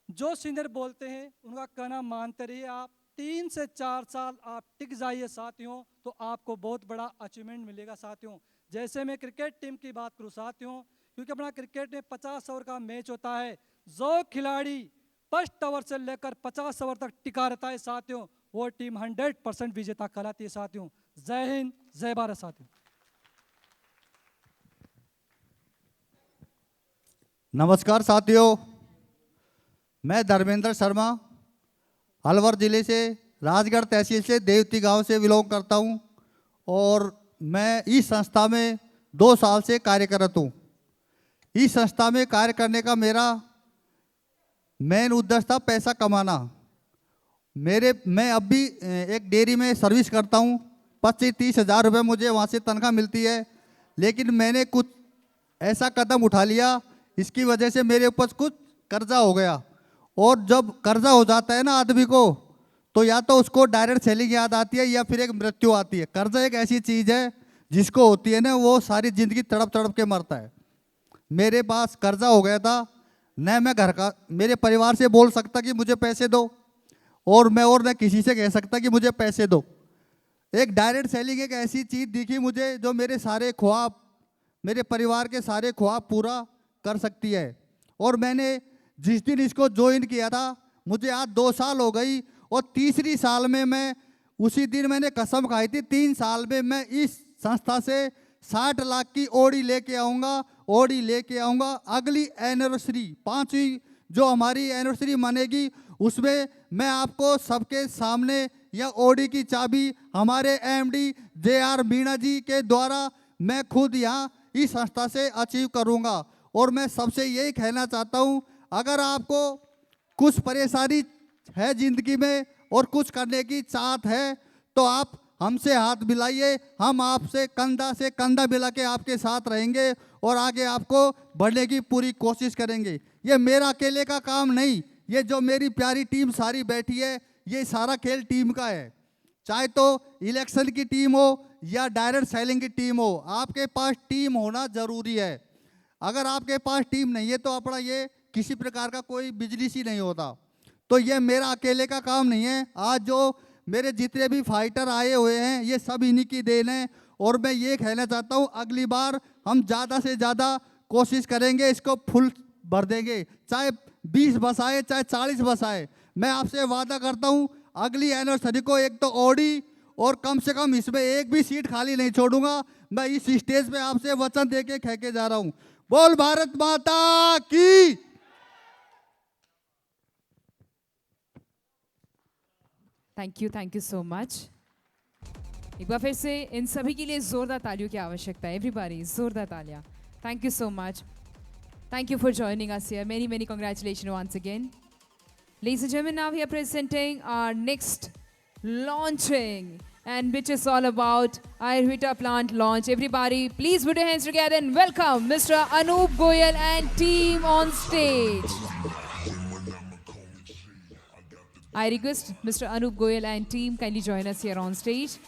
[SPEAKER 13] जो सीनियर बोलते हैं उनका कहना मानते रहिए। आप 3 से 4 साल आप टिक जाइए साथियों, तो आपको बहुत बड़ा अचीवमेंट मिलेगा साथियों। जैसे मैं क्रिकेट टीम की बात करूँ साथियों, क्योंकि अपना क्रिकेट में 50 ओवर का मैच होता है, जो खिलाड़ी फर्स्ट ओवर से लेकर 50 ओवर तक टिका रहता है साथियों, वो टीम 100% विजेता कहलाती है साथियों। जय हिंद, जय भारत साथियों।
[SPEAKER 3] नमस्कार साथियों, मैं धर्मेंद्र शर्मा अलवर जिले से राजगढ़ तहसील से देवती गांव से बिलोंग करता हूं और मैं इस संस्था में 2 साल से कार्यरत हूं। इस संस्था में कार्य करने का मेरा मेन उद्देश्य था पैसा कमाना। मैं अब भी एक डेयरी में सर्विस करता हूं, 25-30 हज़ार रुपये मुझे वहाँ से तनख्वाह मिलती है। लेकिन मैंने कुछ ऐसा कदम उठा लिया, इसकी वजह से मेरे ऊपर कुछ कर्जा हो गया। और जब कर्जा हो जाता है ना आदमी को, तो या तो उसको डायरेक्ट सेलिंग याद आती है या फिर एक मृत्यु आती है। कर्जा एक ऐसी चीज़ है जिसको होती है ना, वो सारी ज़िंदगी तड़प तड़प के मरता है। मेरे पास कर्जा हो गया था, न मैं घर का मेरे परिवार से बोल सकता कि मुझे पैसे दो, और न किसी से कह सकता कि मुझे पैसे दो। एक डायरेक्ट सेलिंग एक ऐसी चीज़ दिखी मुझे जो मेरे सारे ख्वाब, मेरे परिवार के सारे ख्वाब पूरा कर सकती है। और मैंने जिस दिन इसको ज्वाइन किया था, मुझे आज 2 साल हो गई, और 3री साल में मैं उसी दिन मैंने कसम खाई थी 3 साल में मैं इस संस्था से 60 लाख की ओडी लेके आऊँगा। अगली एनिवर्सरी 5वीं जो हमारी एनिवर्सरी मनेगी, उसमें मैं आपको सबके सामने यह ओडी की चाबी हमारे एमडी JR मीणा जी के द्वारा मैं खुद यहाँ इस संस्था से अचीव करूँगा। और मैं सबसे यही कहना चाहता हूँ, अगर आपको कुछ परेशानी है ज़िंदगी में और कुछ करने की चाहत है, तो आप हमसे हाथ मिलाइए, हम आपसे कंधा से कंधा मिला के आपके साथ रहेंगे और आगे आपको बढ़ने की पूरी कोशिश करेंगे। ये मेरा अकेले का काम नहीं, ये जो मेरी प्यारी टीम सारी बैठी है, ये सारा खेल टीम का है। चाहे तो इलेक्शन की टीम हो या डायरेक्ट सेलिंग की टीम हो, आपके पास टीम होना ज़रूरी है। अगर आपके पास टीम नहीं है तो अपना ये किसी प्रकार का कोई बिजनेस ही नहीं होता। तो ये मेरा अकेले का काम नहीं है। आज जो मेरे जितने भी फाइटर आए हुए हैं ये सब इन्हीं की देन है। और मैं ये कहना चाहता हूँ अगली बार हम ज़्यादा से ज़्यादा कोशिश करेंगे, इसको फुल भर देंगे, चाहे 20 बस आए चाहे 40 बस आए। मैं आपसे वादा करता हूँ अगली एनिवर्सरी को एक तो ऑडी और कम से कम इसमें एक भी सीट खाली नहीं छोड़ूंगा। मैं इस स्टेज पे आपसे वचन दे के कह के जा रहा हूँ, बोल भारत माता की।
[SPEAKER 1] Thank you so much. एक बार फिर से इन सभी के लिए जोरदार तालियों की आवश्यकता है। एवरीबॉडी जोरदार तालियां। Thank you so much. Thank you for joining us here. Many congratulations once again. Ladies and gentlemen, now we are presenting our next launching, and which is all about Ayurveda plant launch. Everybody, please put your hands together and welcome Mr. Anup Goyal and team on stage. I request Mr. Anup Goyal and team kindly join us here on stage.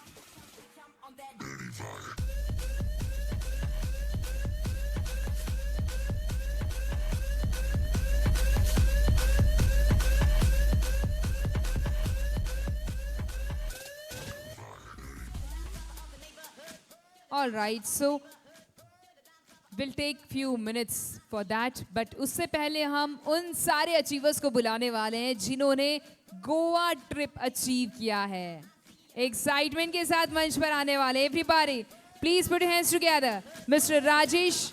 [SPEAKER 1] All right, so we'll take few minutes for that, but उससे पहले हम उन सारे achievers को बुलाने वाले हैं जिन्होंने गोवा ट्रिप अचीव किया है। एक्साइटमेंट के साथ मंच पर आने वाले everybody please put your hands together. Mister Rajesh,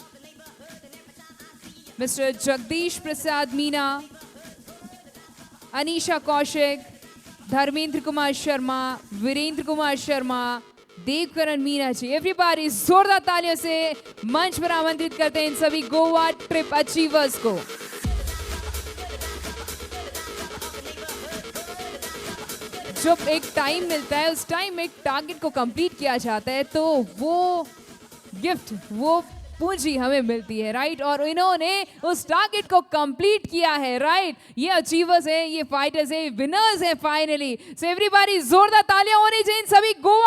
[SPEAKER 1] mister Jagdish Prasad Meena, Anisha Kaushik, Dharmendra Kumar Sharma, Virendra Kumar Sharma, Devkaran Meena ji. Everybody जोरदार तालियों से मंच पर आमंत्रित करते हैं इन सभी गोवा ट्रिप अचीवर्स को। जब एक टाइम मिलता है उस टाइम में एक टारगेट को कंप्लीट किया जाता है तो वो गिफ्ट, वो पूंजी हमें मिलती है, राइट। और इन्होंने उस टारगेट को कंप्लीट किया है, राइट। ये अचीवर्स हैं, ये फाइटर्स हैं, विनर्स हैं फाइनली। सो एवरीबॉडी जोरदार तालियां होनी चाहिए इन सभी Goa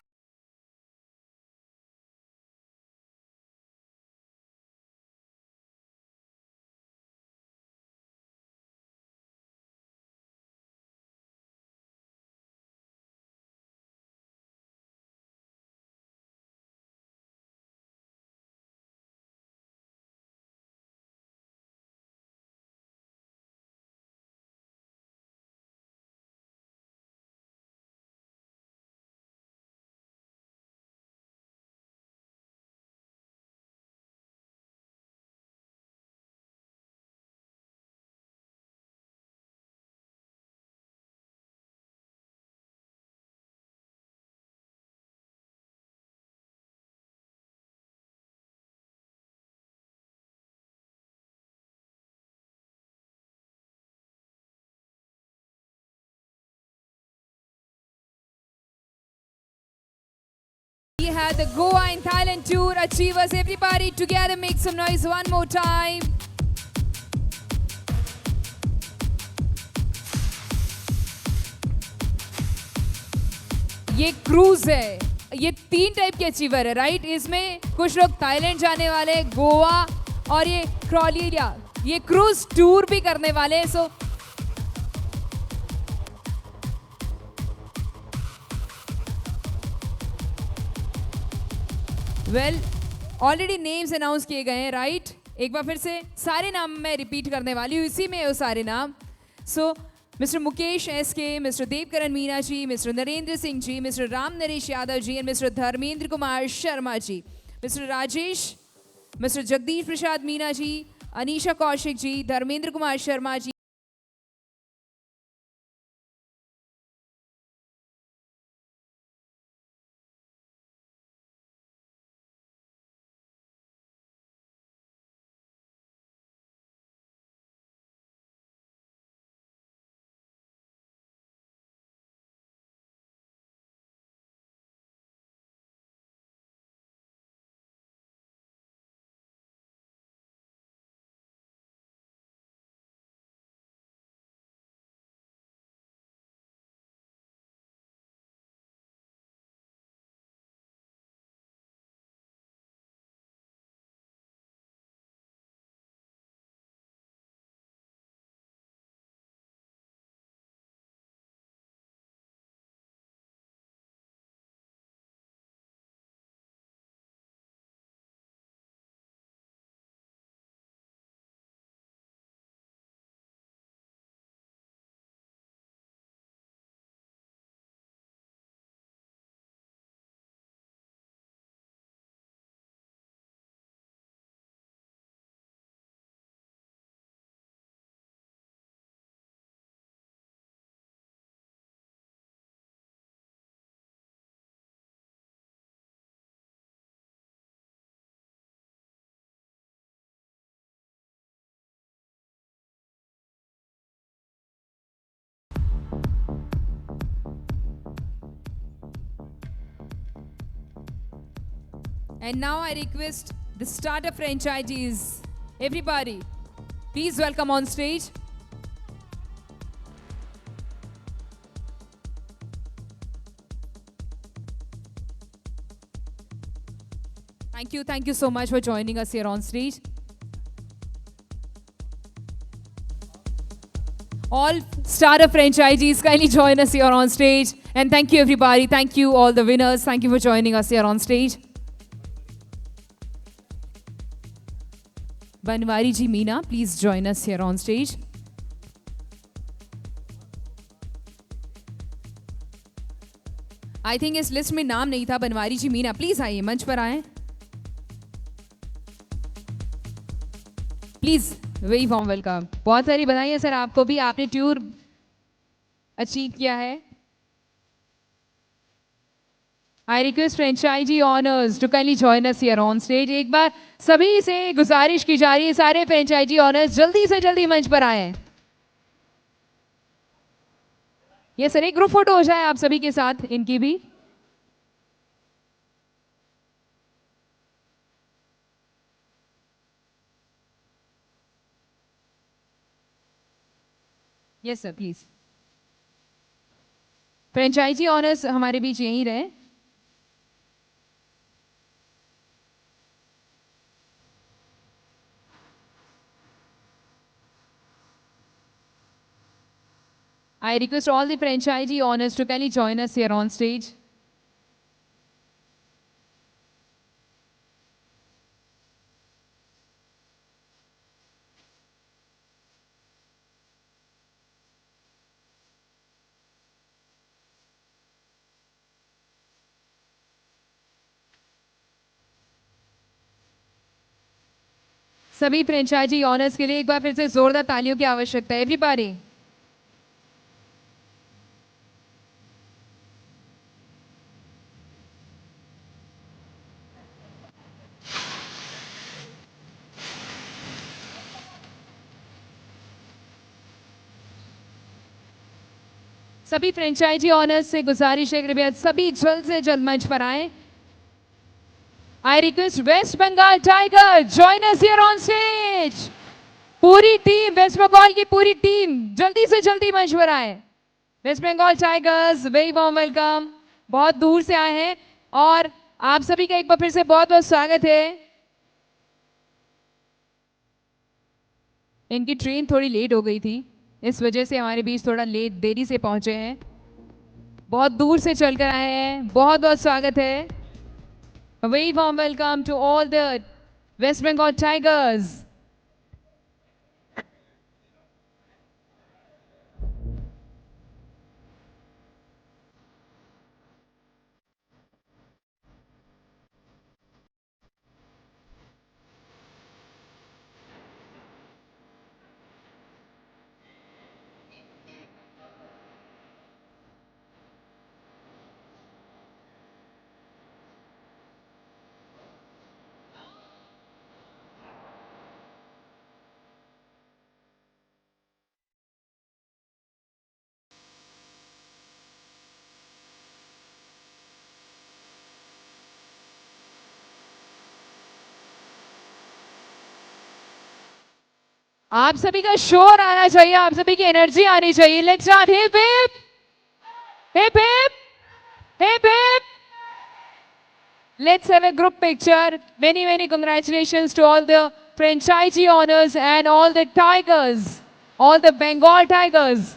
[SPEAKER 1] We had the Goa and Thailand tour achievers. Everybody together make some noise one more time. ये क्रूज है, ये 3 टाइप के अचीवर है, राइट। इसमें कुछ लोग थाईलैंड जाने वाले, गोवा और ये क्रॉलिया, ये क्रूज टूर भी करने वाले हैं। So well already names announce किए गए हैं, राइट। एक बार फिर से सारे नाम मैं रिपीट करने वाली हूँ, इसी में वो सारे नाम। So mister Mukesh SK, mister Devkaran Meena ji, mister Narendra Singh ji, mister Ram Naresh Yadav ji and mister Dharmendra Kumar Sharma ji, mister Rajesh, mister Jagdish Prasad Meena ji, Anisha Kaushik ji, Dharmendra Kumar Sharma ji, And now I request the startup franchisees, everybody, please welcome on stage. Thank you so much for joining us here on stage. All startup franchisees, kindly join us here on stage. And thank you everybody, thank you all the winners, thank you for joining us here on stage. Banwari ji Meena, please join us here on stage. I think इस list में नाम नहीं था बनवारी जी Meena, please आइए मंच पर आए please. Very warm welcome. बहुत सारी बधाई है सर आपको भी, आपने टूर अचीव किया है. I request franchisee owners to kindly join us here on stage. एक बार सभी से गुजारिश की जा रही है, सारे franchisee owners जल्दी से जल्दी मंच पर आए. ये सर एक ग्रुप फोटो हो जाए आप सभी के साथ, इनकी भी. Yes sir please. Franchisee owners हमारे बीच यहीं रहे. I request all the franchisee owners to kindly join us here on stage. सभी फ्रेंचाइजी ऑनर्स के लिए एक बार फिर से जोरदार तालियों की आवश्यकता है. एवरीबॉडी. सभी फ्रेंचाइजी ऑनर्स से गुजारिश है कृपया सभी जल्द से जल्द मंच पर आए. I request West Bengal Tiger join us here on stage. पूरी टीम, वेस्ट बंगाल की पूरी टीम जल्दी से जल्दी मंच पर आए. West Bengal tigers, very warm welcome. बहुत दूर से आए हैं और आप सभी का एक बार फिर से बहुत बहुत स्वागत है. इनकी ट्रेन थोड़ी लेट हो गई थी, इस वजह से हमारे बीच थोड़ा लेट देरी से पहुंचे हैं. बहुत दूर से चलकर आए हैं, बहुत बहुत स्वागत है. A very warm welcome to all the West Bengal Tigers. आप सभी का शोर आना चाहिए, आप सभी की एनर्जी आनी चाहिए. Let's start. Hip hip hip hip hip hip. Let's have a group picture. Many congratulations to all the franchisee owners and all the tigers, all the Bengal tigers.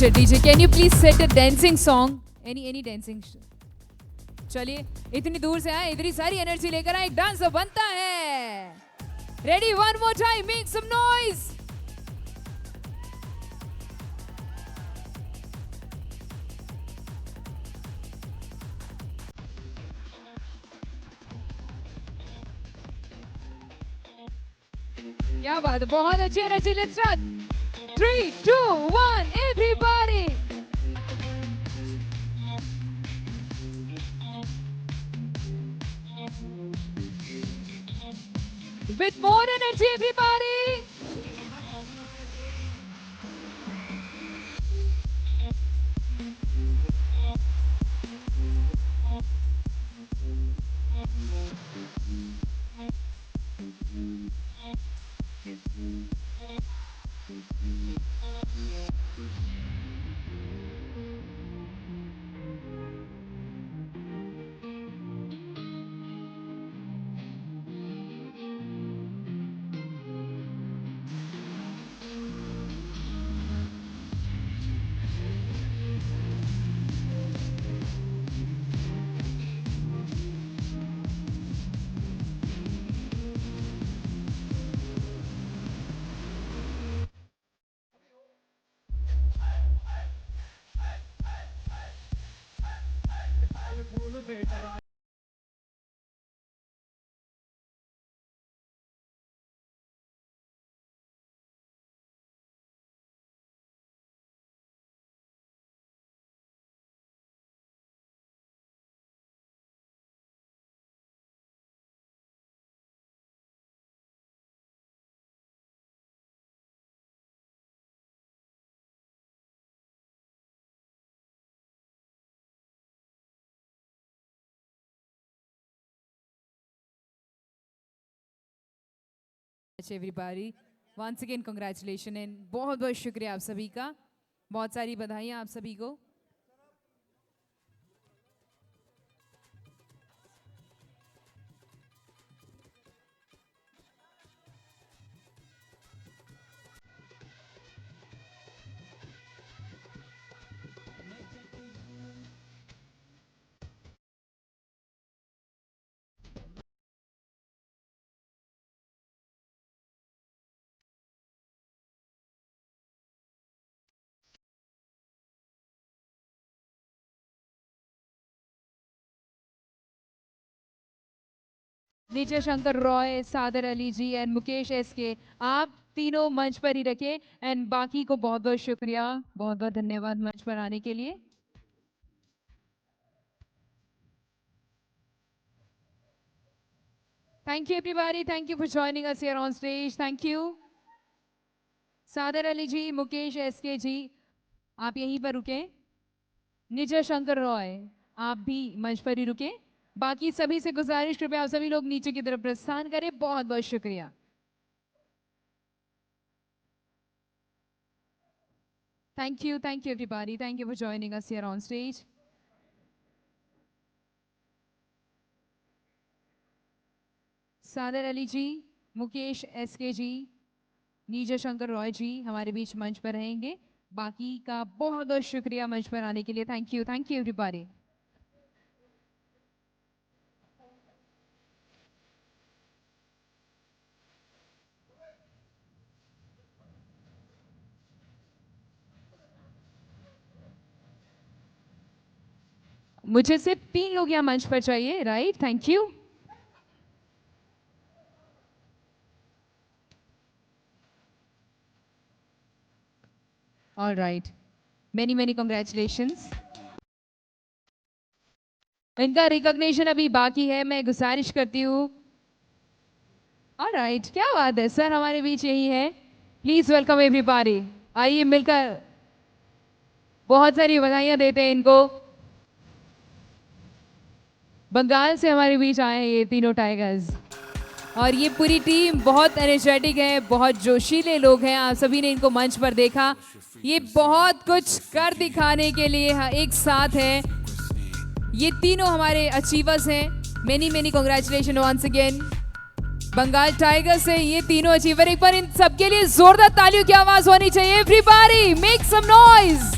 [SPEAKER 1] DJ, can you please set a dancing song? Any dancing? चलिए, इतनी दूर से आए, इतनी सारी energy लेकर आए, एक डांस बनता है. Ready, one more time, make some noise. क्या बात है, बहुत अच्छी energy. Let's start. 3, 2, 1, everybody. With more energy, everybody. Everybody, once again congratulations and बहुत बहुत शुक्रिया आप सभी का, बहुत सारी बधाइयाँ आप सभी को. नीचे शंकर रॉय, सादर अली जी एंड मुकेश एसके, आप तीनों मंच पर ही रखे. एंड बाकी को बहुत बहुत शुक्रिया, बहुत बहुत धन्यवाद मंच पर आने के लिए. Thank you everybody, thank you for joining us here on stage. Thank you. सादर अली जी, मुकेश एसके जी, आप यहीं पर रुके. नीचे शंकर रॉय, आप भी मंच पर ही रुके. बाकी सभी से गुजारिश, कृपया आप सभी लोग नीचे की तरफ प्रस्थान करें. बहुत बहुत शुक्रिया. Thank you everybody. Thank you for joining us here on stage. सादर अली जी, मुकेश एसके जी, नीजे शंकर रॉय जी हमारे बीच मंच पर रहेंगे. बाकी का बहुत बहुत शुक्रिया मंच पर आने के लिए. Thank you everybody. मुझे सिर्फ 3 लोग यहाँ मंच पर चाहिए, right? Thank you. All right, many congratulations. इनका रिकॉग्निशन अभी बाकी है, मैं गुजारिश करती हूँ. ऑल राइट, क्या बात है सर, हमारे बीच यही है. Please welcome everybody. आइए मिलकर बहुत सारी बधाइयाँ देते हैं इनको. बंगाल से हमारे बीच आए हैं ये तीनों टाइगर्स, और ये पूरी टीम बहुत एनर्जेटिक है, बहुत जोशीले लोग हैं. आप सभी ने इनको मंच पर देखा. ये बहुत कुछ कर दिखाने के लिए एक साथ है. ये तीनों हमारे अचीवर्स हैं. Many congratulation once again. Bengal tigers से ये तीनों अचीवर, एक बार इन सबके लिए जोरदार तालियों की आवाज होनी चाहिए. Everybody make some noise.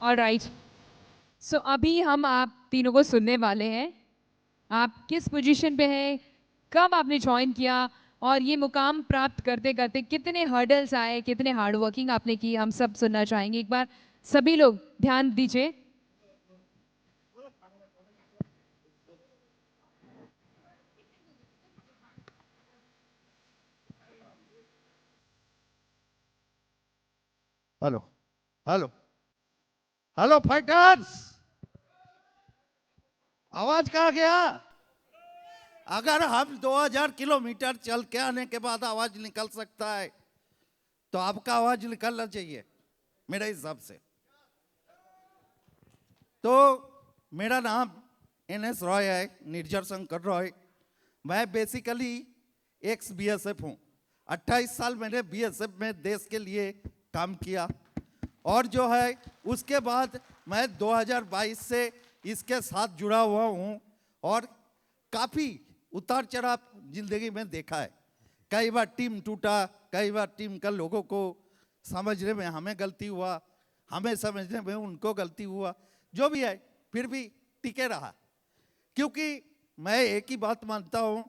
[SPEAKER 1] Alright, so अभी हम आप तीनों को सुनने वाले हैं। आप किस पोजीशन पे हैं, कब आपने ज्वाइन किया और ये मुकाम प्राप्त करते करते कितने हर्डल्स आए, कितने हार्ड वर्किंग आपने की, हम सब सुनना चाहेंगे। एक बार सभी लोग ध्यान दीजिए।
[SPEAKER 14] हेलो हेलो हेलो फाइटर्स, आवाज कहाँ गया?
[SPEAKER 9] अगर हम 2000 किलोमीटर चल के आने के बाद आवाज निकल सकता है तो आपका आवाज निकलना चाहिए मेरे हिसाब से। तो मेरा नाम NS रॉय है, निर्जर शंकर रॉय। मैं बेसिकली एक्स BSF हूँ। 28 साल मैंने BSF में देश के लिए काम किया और जो है उसके बाद मैं 2022 से इसके साथ जुड़ा हुआ हूँ और काफ़ी उतार चढ़ाव जिंदगी में देखा है। कई बार टीम टूटा, कई बार टीम का लोगों को समझने में हमें गलती हुआ, हमें समझने में उनको गलती हुआ। जो भी है फिर भी टिके रहा, क्योंकि मैं एक ही बात मानता हूँ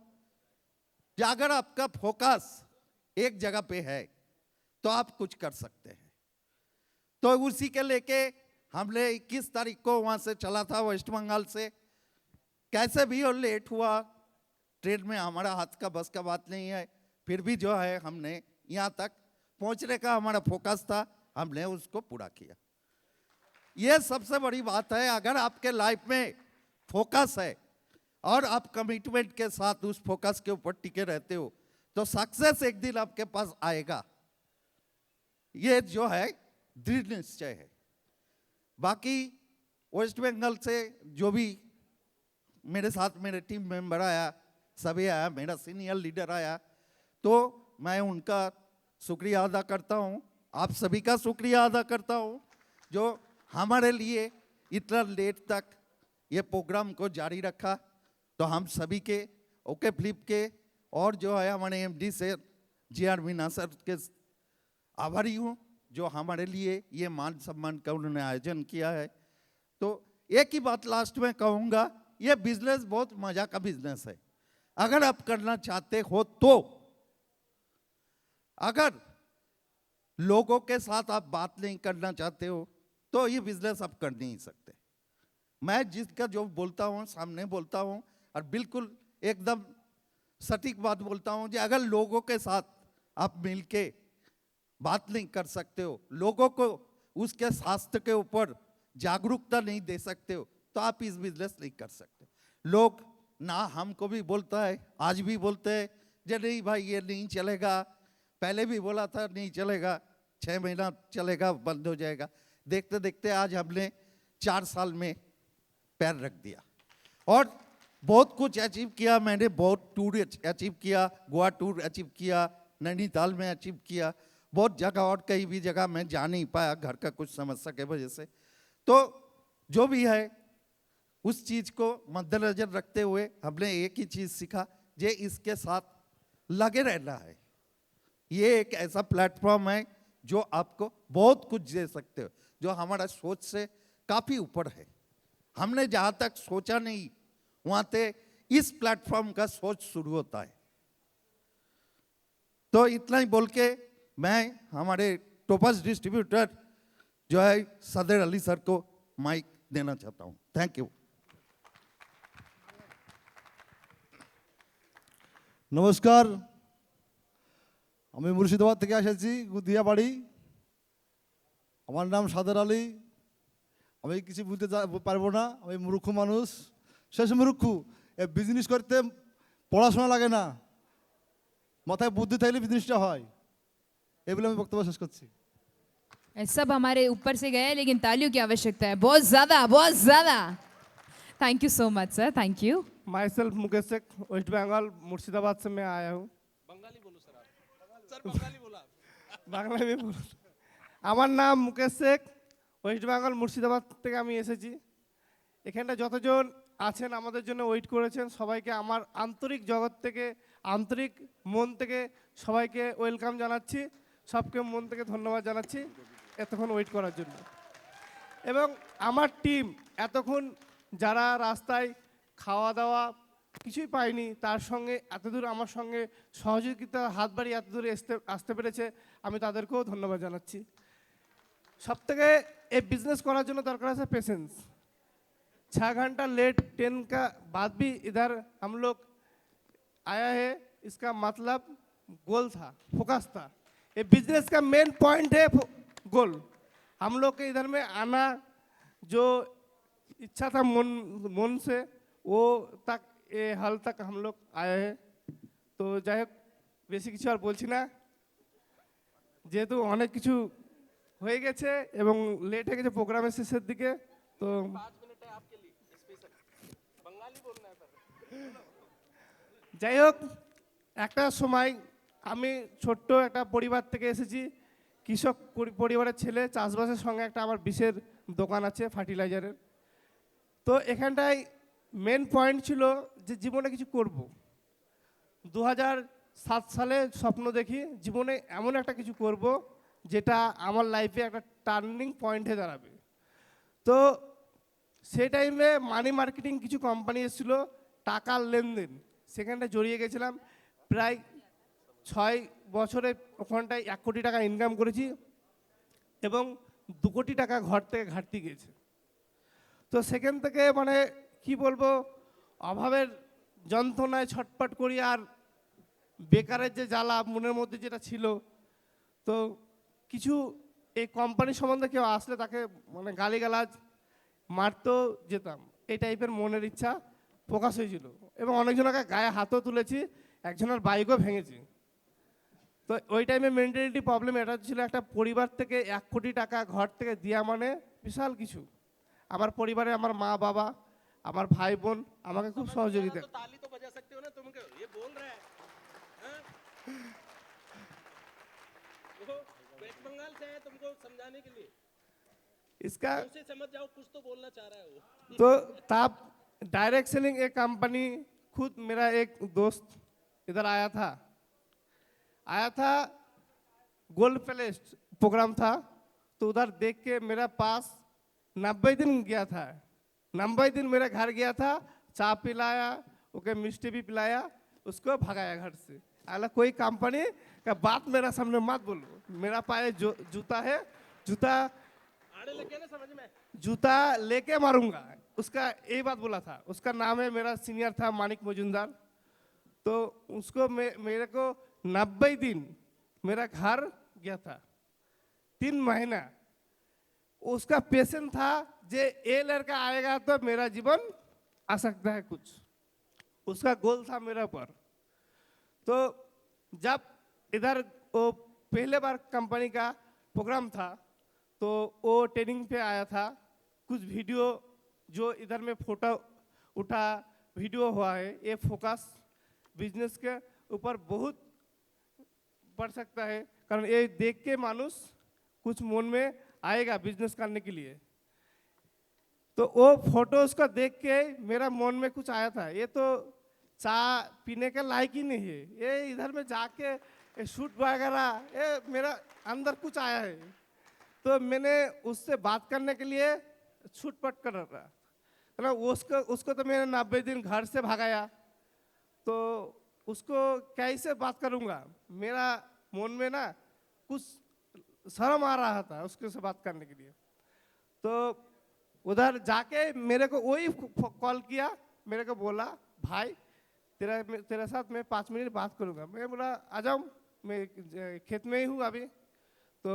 [SPEAKER 9] कि अगर आपका फोकस एक जगह पे है तो आप कुछ कर सकते हैं। तो उसी के लेके हमने 21 तारीख को वहाँ से चला था वेस्ट बंगाल से। कैसे भी और लेट हुआ, ट्रेन में हमारा हाथ का बस का बात नहीं है, फिर भी जो है हमने यहाँ तक पहुँचने का हमारा फोकस था, हमने उसको पूरा किया। ये सबसे बड़ी बात है। अगर आपके लाइफ में फोकस है और आप कमिटमेंट के साथ उस फोकस के ऊपर टिके रहते हो तो सक्सेस एक दिन आपके पास आएगा। ये जो है दृढ़ निश्चय है। बाकी वेस्ट बंगाल से जो भी मेरे साथ मेरे टीम मेंबर आया, सभी आया, मेरा सीनियर लीडर आया, तो मैं उनका शुक्रिया अदा करता हूँ, आप सभी का शुक्रिया अदा करता हूँ जो हमारे लिए इतना लेट तक ये प्रोग्राम को जारी रखा। तो हम सभी के ओके फ्लिप के और जो है हमारे MD से JR मीना सर के आभारी हूँ जो हमारे लिए ये मान सम्मान का उन्होंने आयोजन किया है। तो एक ही बात लास्ट में कहूँगा, ये बिजनेस बहुत मजा का बिजनेस है। अगर आप करना चाहते हो तो, अगर लोगों के साथ आप बात नहीं करना चाहते हो तो ये बिजनेस आप कर नहीं सकते। मैं जिसका जो बोलता हूँ सामने बोलता हूँ और बिल्कुल एकदम सटीक बात बोलता हूँ कि अगर लोगों के साथ आप मिलके बात नहीं कर सकते हो, लोगों को उसके स्वास्थ्य के ऊपर जागरूकता नहीं दे सकते हो, तो आप इस बिजनेस नहीं कर सकते। लोग ना हमको भी बोलता है, आज भी बोलते हैं जो नहीं भाई ये नहीं चलेगा, पहले भी बोला था नहीं चलेगा, 6 महीना चलेगा बंद हो जाएगा। देखते देखते आज हमने 4 साल में पैर रख दिया और बहुत कुछ अचीव किया। मैंने बहुत टूर अचीव किया, गोवा टूर अचीव किया, नैनीताल में अचीव किया, बहुत जगह और कई भी जगह मैं जा नहीं पाया घर का कुछ समस्या के वजह से। तो जो भी है उस चीज़ को मद्देनजर रखते हुए हमने एक ही चीज़ सीखा, जे इसके साथ लगे रहना है। ये एक ऐसा प्लेटफॉर्म है जो आपको बहुत कुछ दे सकते हो, जो हमारा सोच से काफ़ी ऊपर है। हमने जहाँ तक सोचा नहीं वहाँ से इस प्लेटफॉर्म का सोच शुरू होता है। तो इतना ही बोल के मैं हमारे टोपास डिस्ट्रीब्यूटर जो है सदर अली सर को माइक देना चाहता हूँ। Thank you.
[SPEAKER 14] নমস্কার, আমি মুর্শিদাবাদ থেকে এসেছি গুদিয়াবাড়ি। আমার নাম সাদের আলী। আমি কিছু বলতে পারবো না, আমি মূর্খ মানুষ, শেষ মূর্খ। এ বিজনেস করতে পড়াশোনা লাগে না, মাথায় বুদ্ধি থাকলে বিজনেসটা হয়। এই বলে আমি বক্তব্য শেষ করছি।
[SPEAKER 1] सब हमारे ऊपर से गए लेकिन तालियों की आवश्यकता है, बहुत ज़्यादा। Thank you so much sir, thank you.
[SPEAKER 15] Myself Mukesh Shaikh, West Bengal Murshidabad से मैं आया हूँ। बंगाली बोलो सर आप। सर बंगाली बोला। বাংলা में बोलो। আমার নাম মুকেশ শেখ, ওয়েস্ট বেঙ্গল মুর্শিদাবাদ থেকে আমি এসেছি। এখানটা যতজন আছেন আমাদের জন্য ওয়েট করেছেন সবাইকে আমার আন্তরিক জগৎ থেকে, আন্তরিক মন থেকে সবাইকে ওয়েলকাম জানাচ্ছি, সবকে মন থেকে ধন্যবাদ জানাচ্ছি এতক্ষণ ওয়েট করার জন্য। এবং আমার টিম এতক্ষণ যারা রাস্তায় খাওয়া দাওয়া কিছুই পায়নি তার সঙ্গে এতদূর আমার সঙ্গে সহযোগিতা হাত বাড়িয়ে এতদূর আসতে পেরেছে, আমি তাদেরকেও ধন্যবাদ জানাচ্ছি। সবথেকে এই বিজনেস করার জন্য দরকার আছে पेशेंस। 6 घंटा लेट ट्रेन का बाद भी इधर हम लोग आया है, इसका मतलब गोल था, फोकस था। ये बिजनेस का मेन पॉइंट है गोल। हम लोग के इधर में आना जो इच्छा था मन से वो तक ये हल तक हम लोग आए हैं। तो যাই হোক বেশি কিছু আর বলছি না, যেহেতু অনেক কিছু হয়ে গেছে এবং লেট হয়ে গেছে প্রোগ্রামের শেষের দিকে। তো যাই হোক একটা সময় আমি ছোট্ট একটা পরিবার থেকে এসেছি, কৃষক পরিবারের ছেলে, চাষবাসের সঙ্গে একটা আমার বিষের দোকান আছে ফার্টিলাইজারের। তো এখানটায় মেন পয়েন্ট ছিল যে জীবনে কিছু করব। 2007 সালে স্বপ্ন দেখি জীবনে এমন একটা কিছু করব যেটা আমার লাইফে একটা টার্নিং পয়েন্ট হয়ে দাঁড়াবে। তো সেই টাইমে মানি মার্কেটিং কিছু কোম্পানি এসেছিলো, টাকার লেনদেন, সেখানটায় জড়িয়ে গেছিলাম। প্রায় 6 বছরে ওখানটায় 1 কোটি টাকা ইনকাম করেছি এবং 2 কোটি টাকা ঘর থেকে ঘাটতি গেছে। তো সেখান থেকে মানে কি বলবো, অভাবের যন্ত্রণায় ছটপট করি আর বেকারের যে জ্বালা মনের মধ্যে যেটা ছিল। তো কিছু এই কোম্পানি সম্বন্ধে কেউ আসলে তাকে মানে গালিগালাজ মারতেও যেতাম, এই টাইপের মনের ইচ্ছা প্রকাশ হয়েছিল এবং অনেকজনকে গায়ে হাতও তুলেছি, একজনের বাইকও ভেঙেছি। তো ওই টাইমে মেন্টালিটি প্রবলেম এটা ছিল, একটা পরিবার থেকে 1 কোটি টাকা ঘর থেকে দেওয়া মানে বিশাল কিছু। আমার পরিবারে আমার মা বাবা আমার ভাই বোন আমাকে খুব সহযোগিতা। इसका समझ जाओ कुछ तो बोलना चाह रहा है वो। तो तब डायरेक्ट सेलिंग एक कंपनी, खुद मेरा एक दोस्त इधर आया था गोल्ड प्लेस प्रोग्राम था, तो उधर देख के मेरा पास 90 दिन गया था। 90 दिन मेरे घर गया था, चाय पिलाया, ओके मिष्टी भी पिलाया, उसको भगाया घर से। अला कोई कंपनी का बात मेरा सामने मत बोलो, मेरा पाए जूता है, जूता लेके मारूंगा, उसका यही बात बोला था। उसका नाम है, मेरा सीनियर था मानिक मजुमदार। तो उसको मेरे को 90 दिन मेरा घर गया था, 3 महीना उसका पेशेंट था जे ये लड़का आएगा तो मेरा जीवन आ सकता है कुछ, उसका गोल था मेरा पर। तो जब इधर वो पहले बार कंपनी का प्रोग्राम था तो वो ट्रेनिंग पे आया था, कुछ वीडियो जो इधर में फोटो उठा वीडियो हुआ है, ये फोकस बिजनेस के ऊपर बहुत पड़ सकता है, कारण ये देख के मानुष कुछ मन में आएगा बिजनेस करने के लिए। तो वो फोटो उसका देख के मेरा मन में कुछ आया था, ये तो चाय पीने के लायक ही नहीं है, ये इधर में जाके शूट वगैरह, ये मेरा अंदर कुछ आया है। तो मैंने उससे बात करने के लिए छूटपट कर रहा था ना, उसको तो मैंने 90 दिन घर से भगाया, तो उसको कैसे बात करूँगा, मेरा मन में ना कुछ शर्म आ रहा था उसके से बात करने के लिए। तो उधर जाके मेरे को वही कॉल किया, मेरे को बोला भाई तेरे साथ मैं 5 मिनट बात करूँगा। मैं बोला आ जाओ, मैं खेत में ही हूँ अभी, तो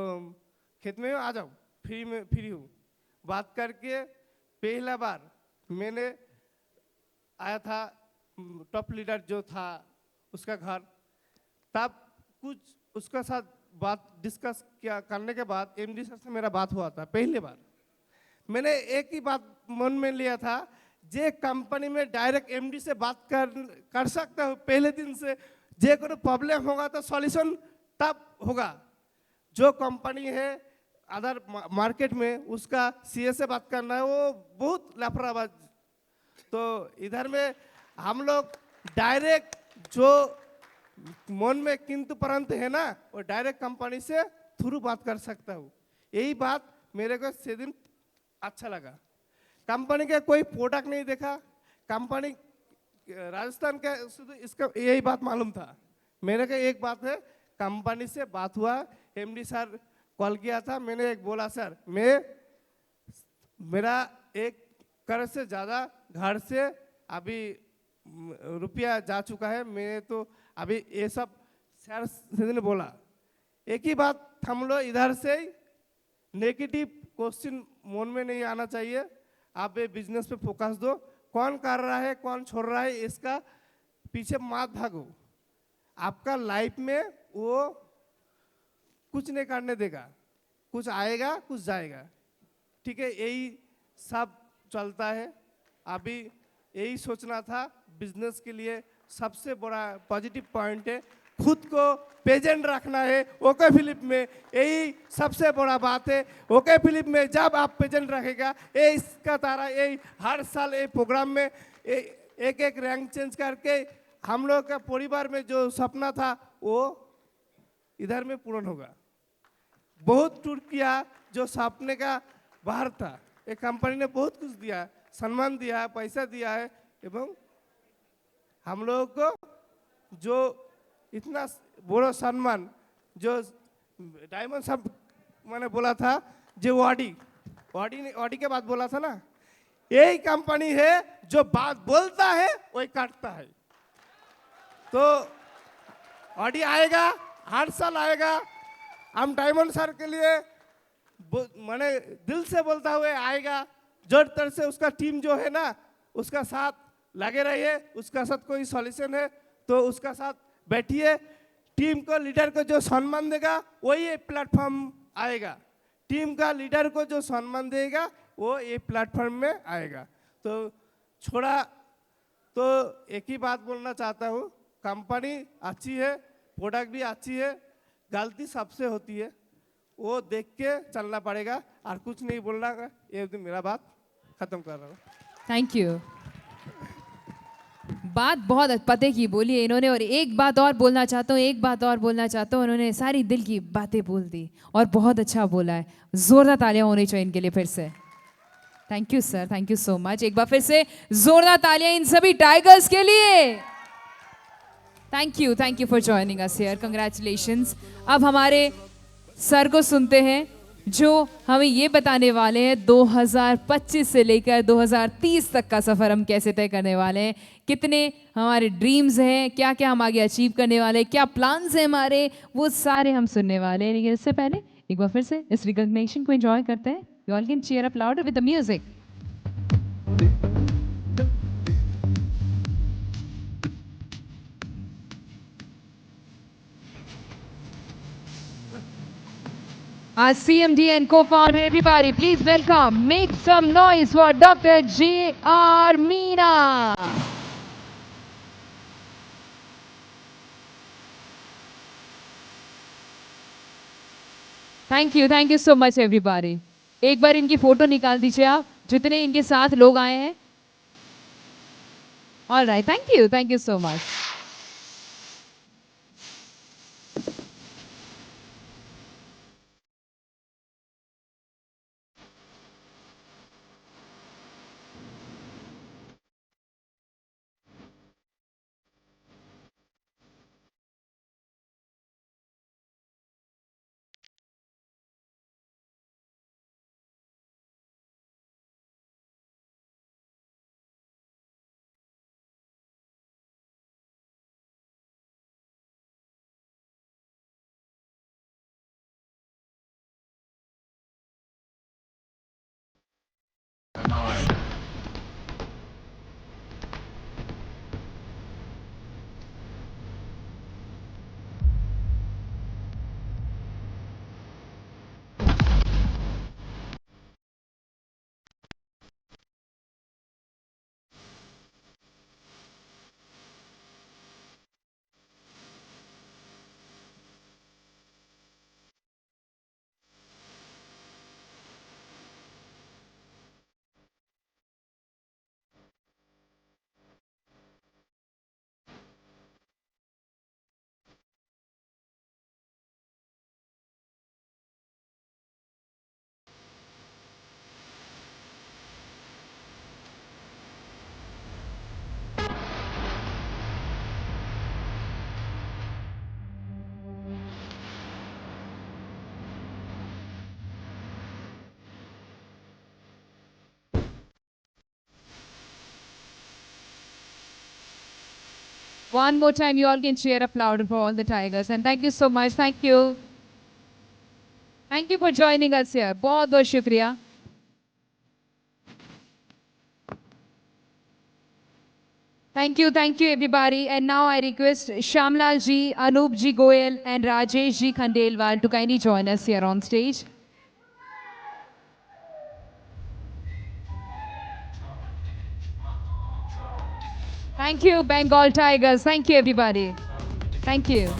[SPEAKER 15] खेत में आ जाओ, फ्री हूँ। बात करके पहला बार मैंने आया था टॉप लीडर जो था उसका घर, तब कुछ उसका साथ बात डिस्कस किया, करने के बाद एमडी सर से मेरा बात हुआ था पहली बार। मैंने एक ही बात मन में लिया था, जे कंपनी में डायरेक्ट एमडी से बात कर सकता हूँ पहले दिन से, जे कोई प्रॉब्लम होगा तो सॉल्यूशन तब होगा। जो कंपनी है अदर मार्केट में उसका सीए से बात करना है, वो बहुत लापरवाह। तो इधर में हम लोग डायरेक्ट जो मन में किंतु परंतु है ना, वो डायरेक्ट कंपनी से थ्रू बात कर सकता हूँ। यही बात मेरे को से दिन अच्छा लगा। कंपनी का कोई प्रोडक्ट नहीं देखा, कंपनी राजस्थान का शुद्ध इसका यही बात मालूम था। मेरे का एक बात है, कंपनी से बात हुआ, एमडी सर कॉल किया था, मैंने एक बोला सर मेरा 1 करोड़ से ज़्यादा घर से अभी रुपया जा चुका है, मैं तो अभी ये सब सर से ने बोला एक ही बात, हम लोग इधर से नेगेटिव क्वेश्चन मन में नहीं आना चाहिए, आप ये बिजनेस पे फोकस दो, कौन कर रहा है कौन छोड़ रहा है इसका पीछे मत भागो, आपका लाइफ में वो कुछ नहीं करने देगा, कुछ आएगा कुछ जाएगा, ठीक है, यही सब चलता है। अभी यही सोचना था, बिजनेस के लिए सबसे बड़ा पॉजिटिव पॉइंट है खुद को प्रेजेंट रखना है। ओके फिलिप में यही सबसे बड़ा बात है, ओके फिलिप में जब आप प्रेजेंट रखेगा, ये इसका तारा यही हर साल ये प्रोग्राम में एक एक रैंक चेंज करके हम लोग का परिवार में जो सपना था वो इधर में पूर्ण होगा। बहुत टूर किया जो सपने का बाहर था, एक कंपनी ने बहुत कुछ दिया, सम्मान दिया है, पैसा दिया है, एवं हम लोगों को जो इतना बड़ा सम्मान जो डायमंड सब मैंने बोला था, जो ऑडी के बाद बोला था ना, यही कंपनी है जो बात बोलता है वही काटता है। तो ऑडी आएगा, हर साल आएगा, हम डायमंड सर के लिए मैंने दिल से बोलता हुए आएगा, जोर तर से उसका टीम जो है ना उसका साथ लगे रहिए, उसका साथ कोई सॉल्यूशन है तो उसका साथ बैठिए, टीम को लीडर को जो सम्मान देगा वही प्लेटफॉर्म आएगा, टीम का लीडर को जो सम्मान देगा वो ये प्लेटफॉर्म में आएगा। तो छोड़ा तो एक ही बात बोलना चाहता हूँ, कंपनी अच्छी है, प्रोडक्ट भी अच्छी है, गलती सबसे होती है, वो देख के चलना पड़ेगा और कुछ नहीं बोलना, ये मेरा बात खत्म कर रहा हूँ।
[SPEAKER 1] Thank you. बात बहुत पते की बोली है इन्होंने, और एक बात और बोलना चाहता हूँ, उन्होंने सारी दिल की बातें बोल दी और बहुत अच्छा बोला है, जोरदार तालियां होनी चाहिए इनके लिए फिर से। Thank you sir, thank you so much. एक बार फिर से जोरदार तालियां इन सभी टाइगर्स के लिए। Thank you for joining us here, congratulations. अब हमारे सर को सुनते हैं जो हमें ये बताने वाले हैं 2025 से लेकर 2030 तक का सफ़र हम कैसे तय करने वाले हैं, कितने हमारे ड्रीम्स हैं, क्या क्या हम आगे अचीव करने वाले हैं, क्या प्लान्स हैं हमारे, वो सारे हम सुनने वाले हैं। लेकिन इससे पहले एक बार फिर से इस रिकॉग्निशन को एंजॉय करते हैं। You all can cheer up louder with the music. Our CMD and co-founder, everybody, please welcome, make some noise for Dr. J.R. Meena. Thank you so much everybody. एक बार इनकी फोटो निकाल दीजिए आप, जितने इनके साथ लोग आए हैं। All right, thank you so much. One more time, you all can cheer up louder for all the Tigers. And thank you so much. Thank you. Thank you for joining us here. बहुत बहुत शुक्रिया. Thank you everybody. And now I request Shamlal ji, Anup ji Goyal and Rajesh ji Khandelwal to kindly join us here on stage. Thank you, Bengal Tigers. Thank you, everybody. Thank you.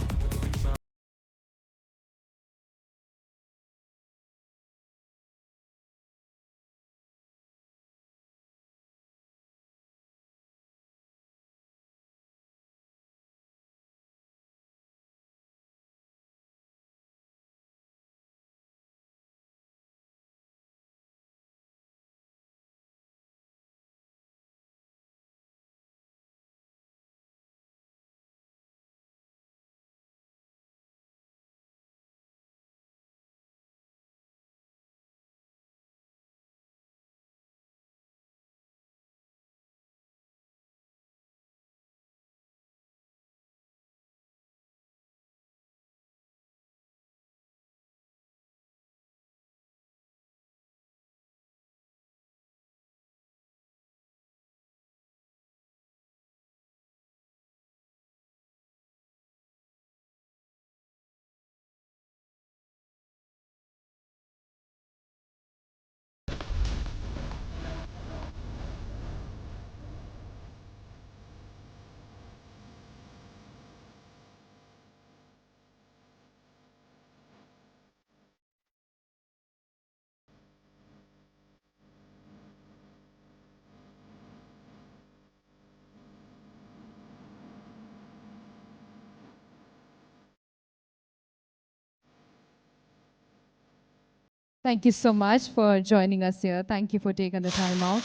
[SPEAKER 1] Thank you so much for joining us here. Thank you for taking the time out.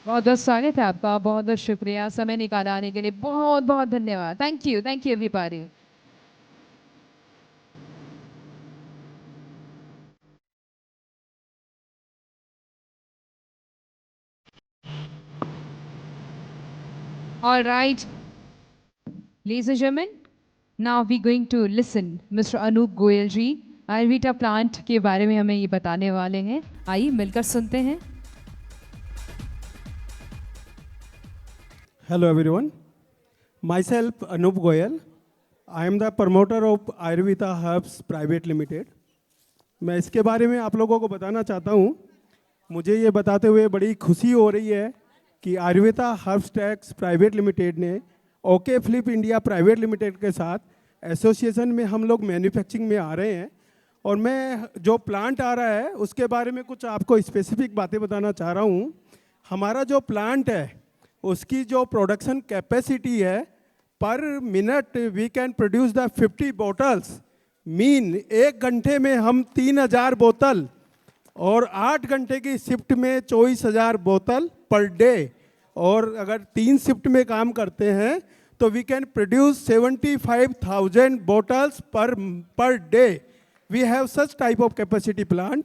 [SPEAKER 1] बहुत बहुत स्वागत है आपका. बहुत बहुत शुक्रिया समय निकाला आने के लिए. बहुत बहुत धन्यवाद. Thank you everybody. All right, ladies and gentlemen, now we're going to listen Mr. Anup Goyal ji Ayurveda plant के बारे में हमें ये बताने वाले हैं. आइए मिलकर सुनते हैं.
[SPEAKER 16] Hello everyone, myself Anup Goyal. I am the promoter of Ayurveda Herbs Private Limited. मैं इसके बारे में आप लोगों को बताना चाहता हूँ. मुझे ये बताते हुए बड़ी खुशी हो रही है कि Ayurveda herbs tax private limited ने okay flip India private limited के साथ एसोसिएशन में हम लोग मैन्युफैक्चरिंग में आ रहे हैं. और मैं जो प्लांट आ रहा है उसके बारे में कुछ आपको स्पेसिफिक बातें बताना चाह रहा हूँ. हमारा जो प्लांट है उसकी जो प्रोडक्शन कैपेसिटी है per minute we can produce the 50 bottles. Mean 1 घंटे में हम 3000 बोतल और 8 घंटे की शिफ्ट में 24,000 बोतल पर डे. और अगर 3 शिफ्ट में काम करते हैं तो we can produce 75,000 bottles per day. We have such type of capacity plant.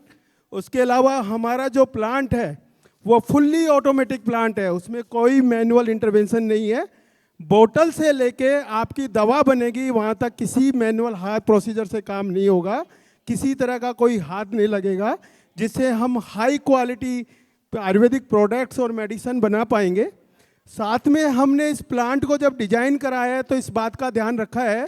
[SPEAKER 16] उसके अलावा हमारा जो प्लांट है वो फुल्ली ऑटोमेटिक प्लांट है. उसमें कोई मैनुअल इंटरवेंशन नहीं है. बोतल से लेके आपकी दवा बनेगी वहाँ तक किसी मैनुअल हाथ प्रोसीजर से काम नहीं होगा. किसी तरह का कोई हाथ नहीं लगेगा, जिससे हम हाई क्वालिटी आयुर्वेदिक प्रोडक्ट्स और मेडिसिन बना पाएंगे. साथ में हमने इस प्लांट को जब डिजाइन कराया है तो इस बात का ध्यान रखा है.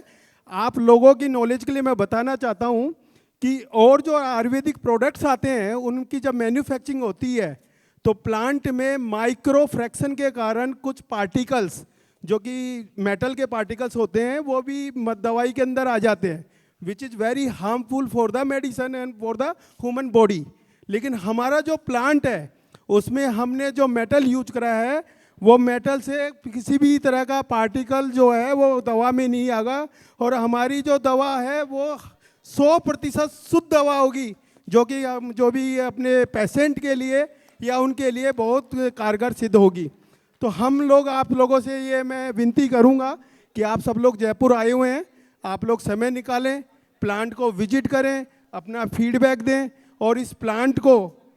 [SPEAKER 16] आप लोगों की नॉलेज के लिए मैं बताना चाहता हूँ कि और जो आयुर्वेदिक प्रोडक्ट्स आते हैं उनकी जब मैन्युफैक्चरिंग होती है तो प्लांट में माइक्रो फ्रैक्शन के कारण कुछ पार्टिकल्स जो कि मेटल के पार्टिकल्स होते हैं वो भी दवाई के अंदर आ जाते हैं, which is very harmful for the medicine and for the human body. लेकिन हमारा जो प्लांट है उसमें हमने जो मेटल यूज करा है वो मेटल से किसी भी तरह का पार्टिकल जो है वो दवा में नहीं आएगा. और हमारी जो दवा है वो 100% शुद्ध दवा होगी, जो कि जो भी अपने पेशेंट के लिए या उनके लिए बहुत कारगर सिद्ध होगी. तो हम लोग आप लोगों से ये मैं विनती करूंगा कि आप सब लोग जयपुर आए हुए हैं, आप लोग समय निकालें, प्लांट को विजिट करें, अपना फीडबैक दें और इस प्लांट को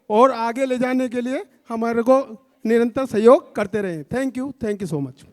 [SPEAKER 16] और आगे ले जाने के लिए हमारे को निरंतर सहयोग करते रहें। Thank you so much.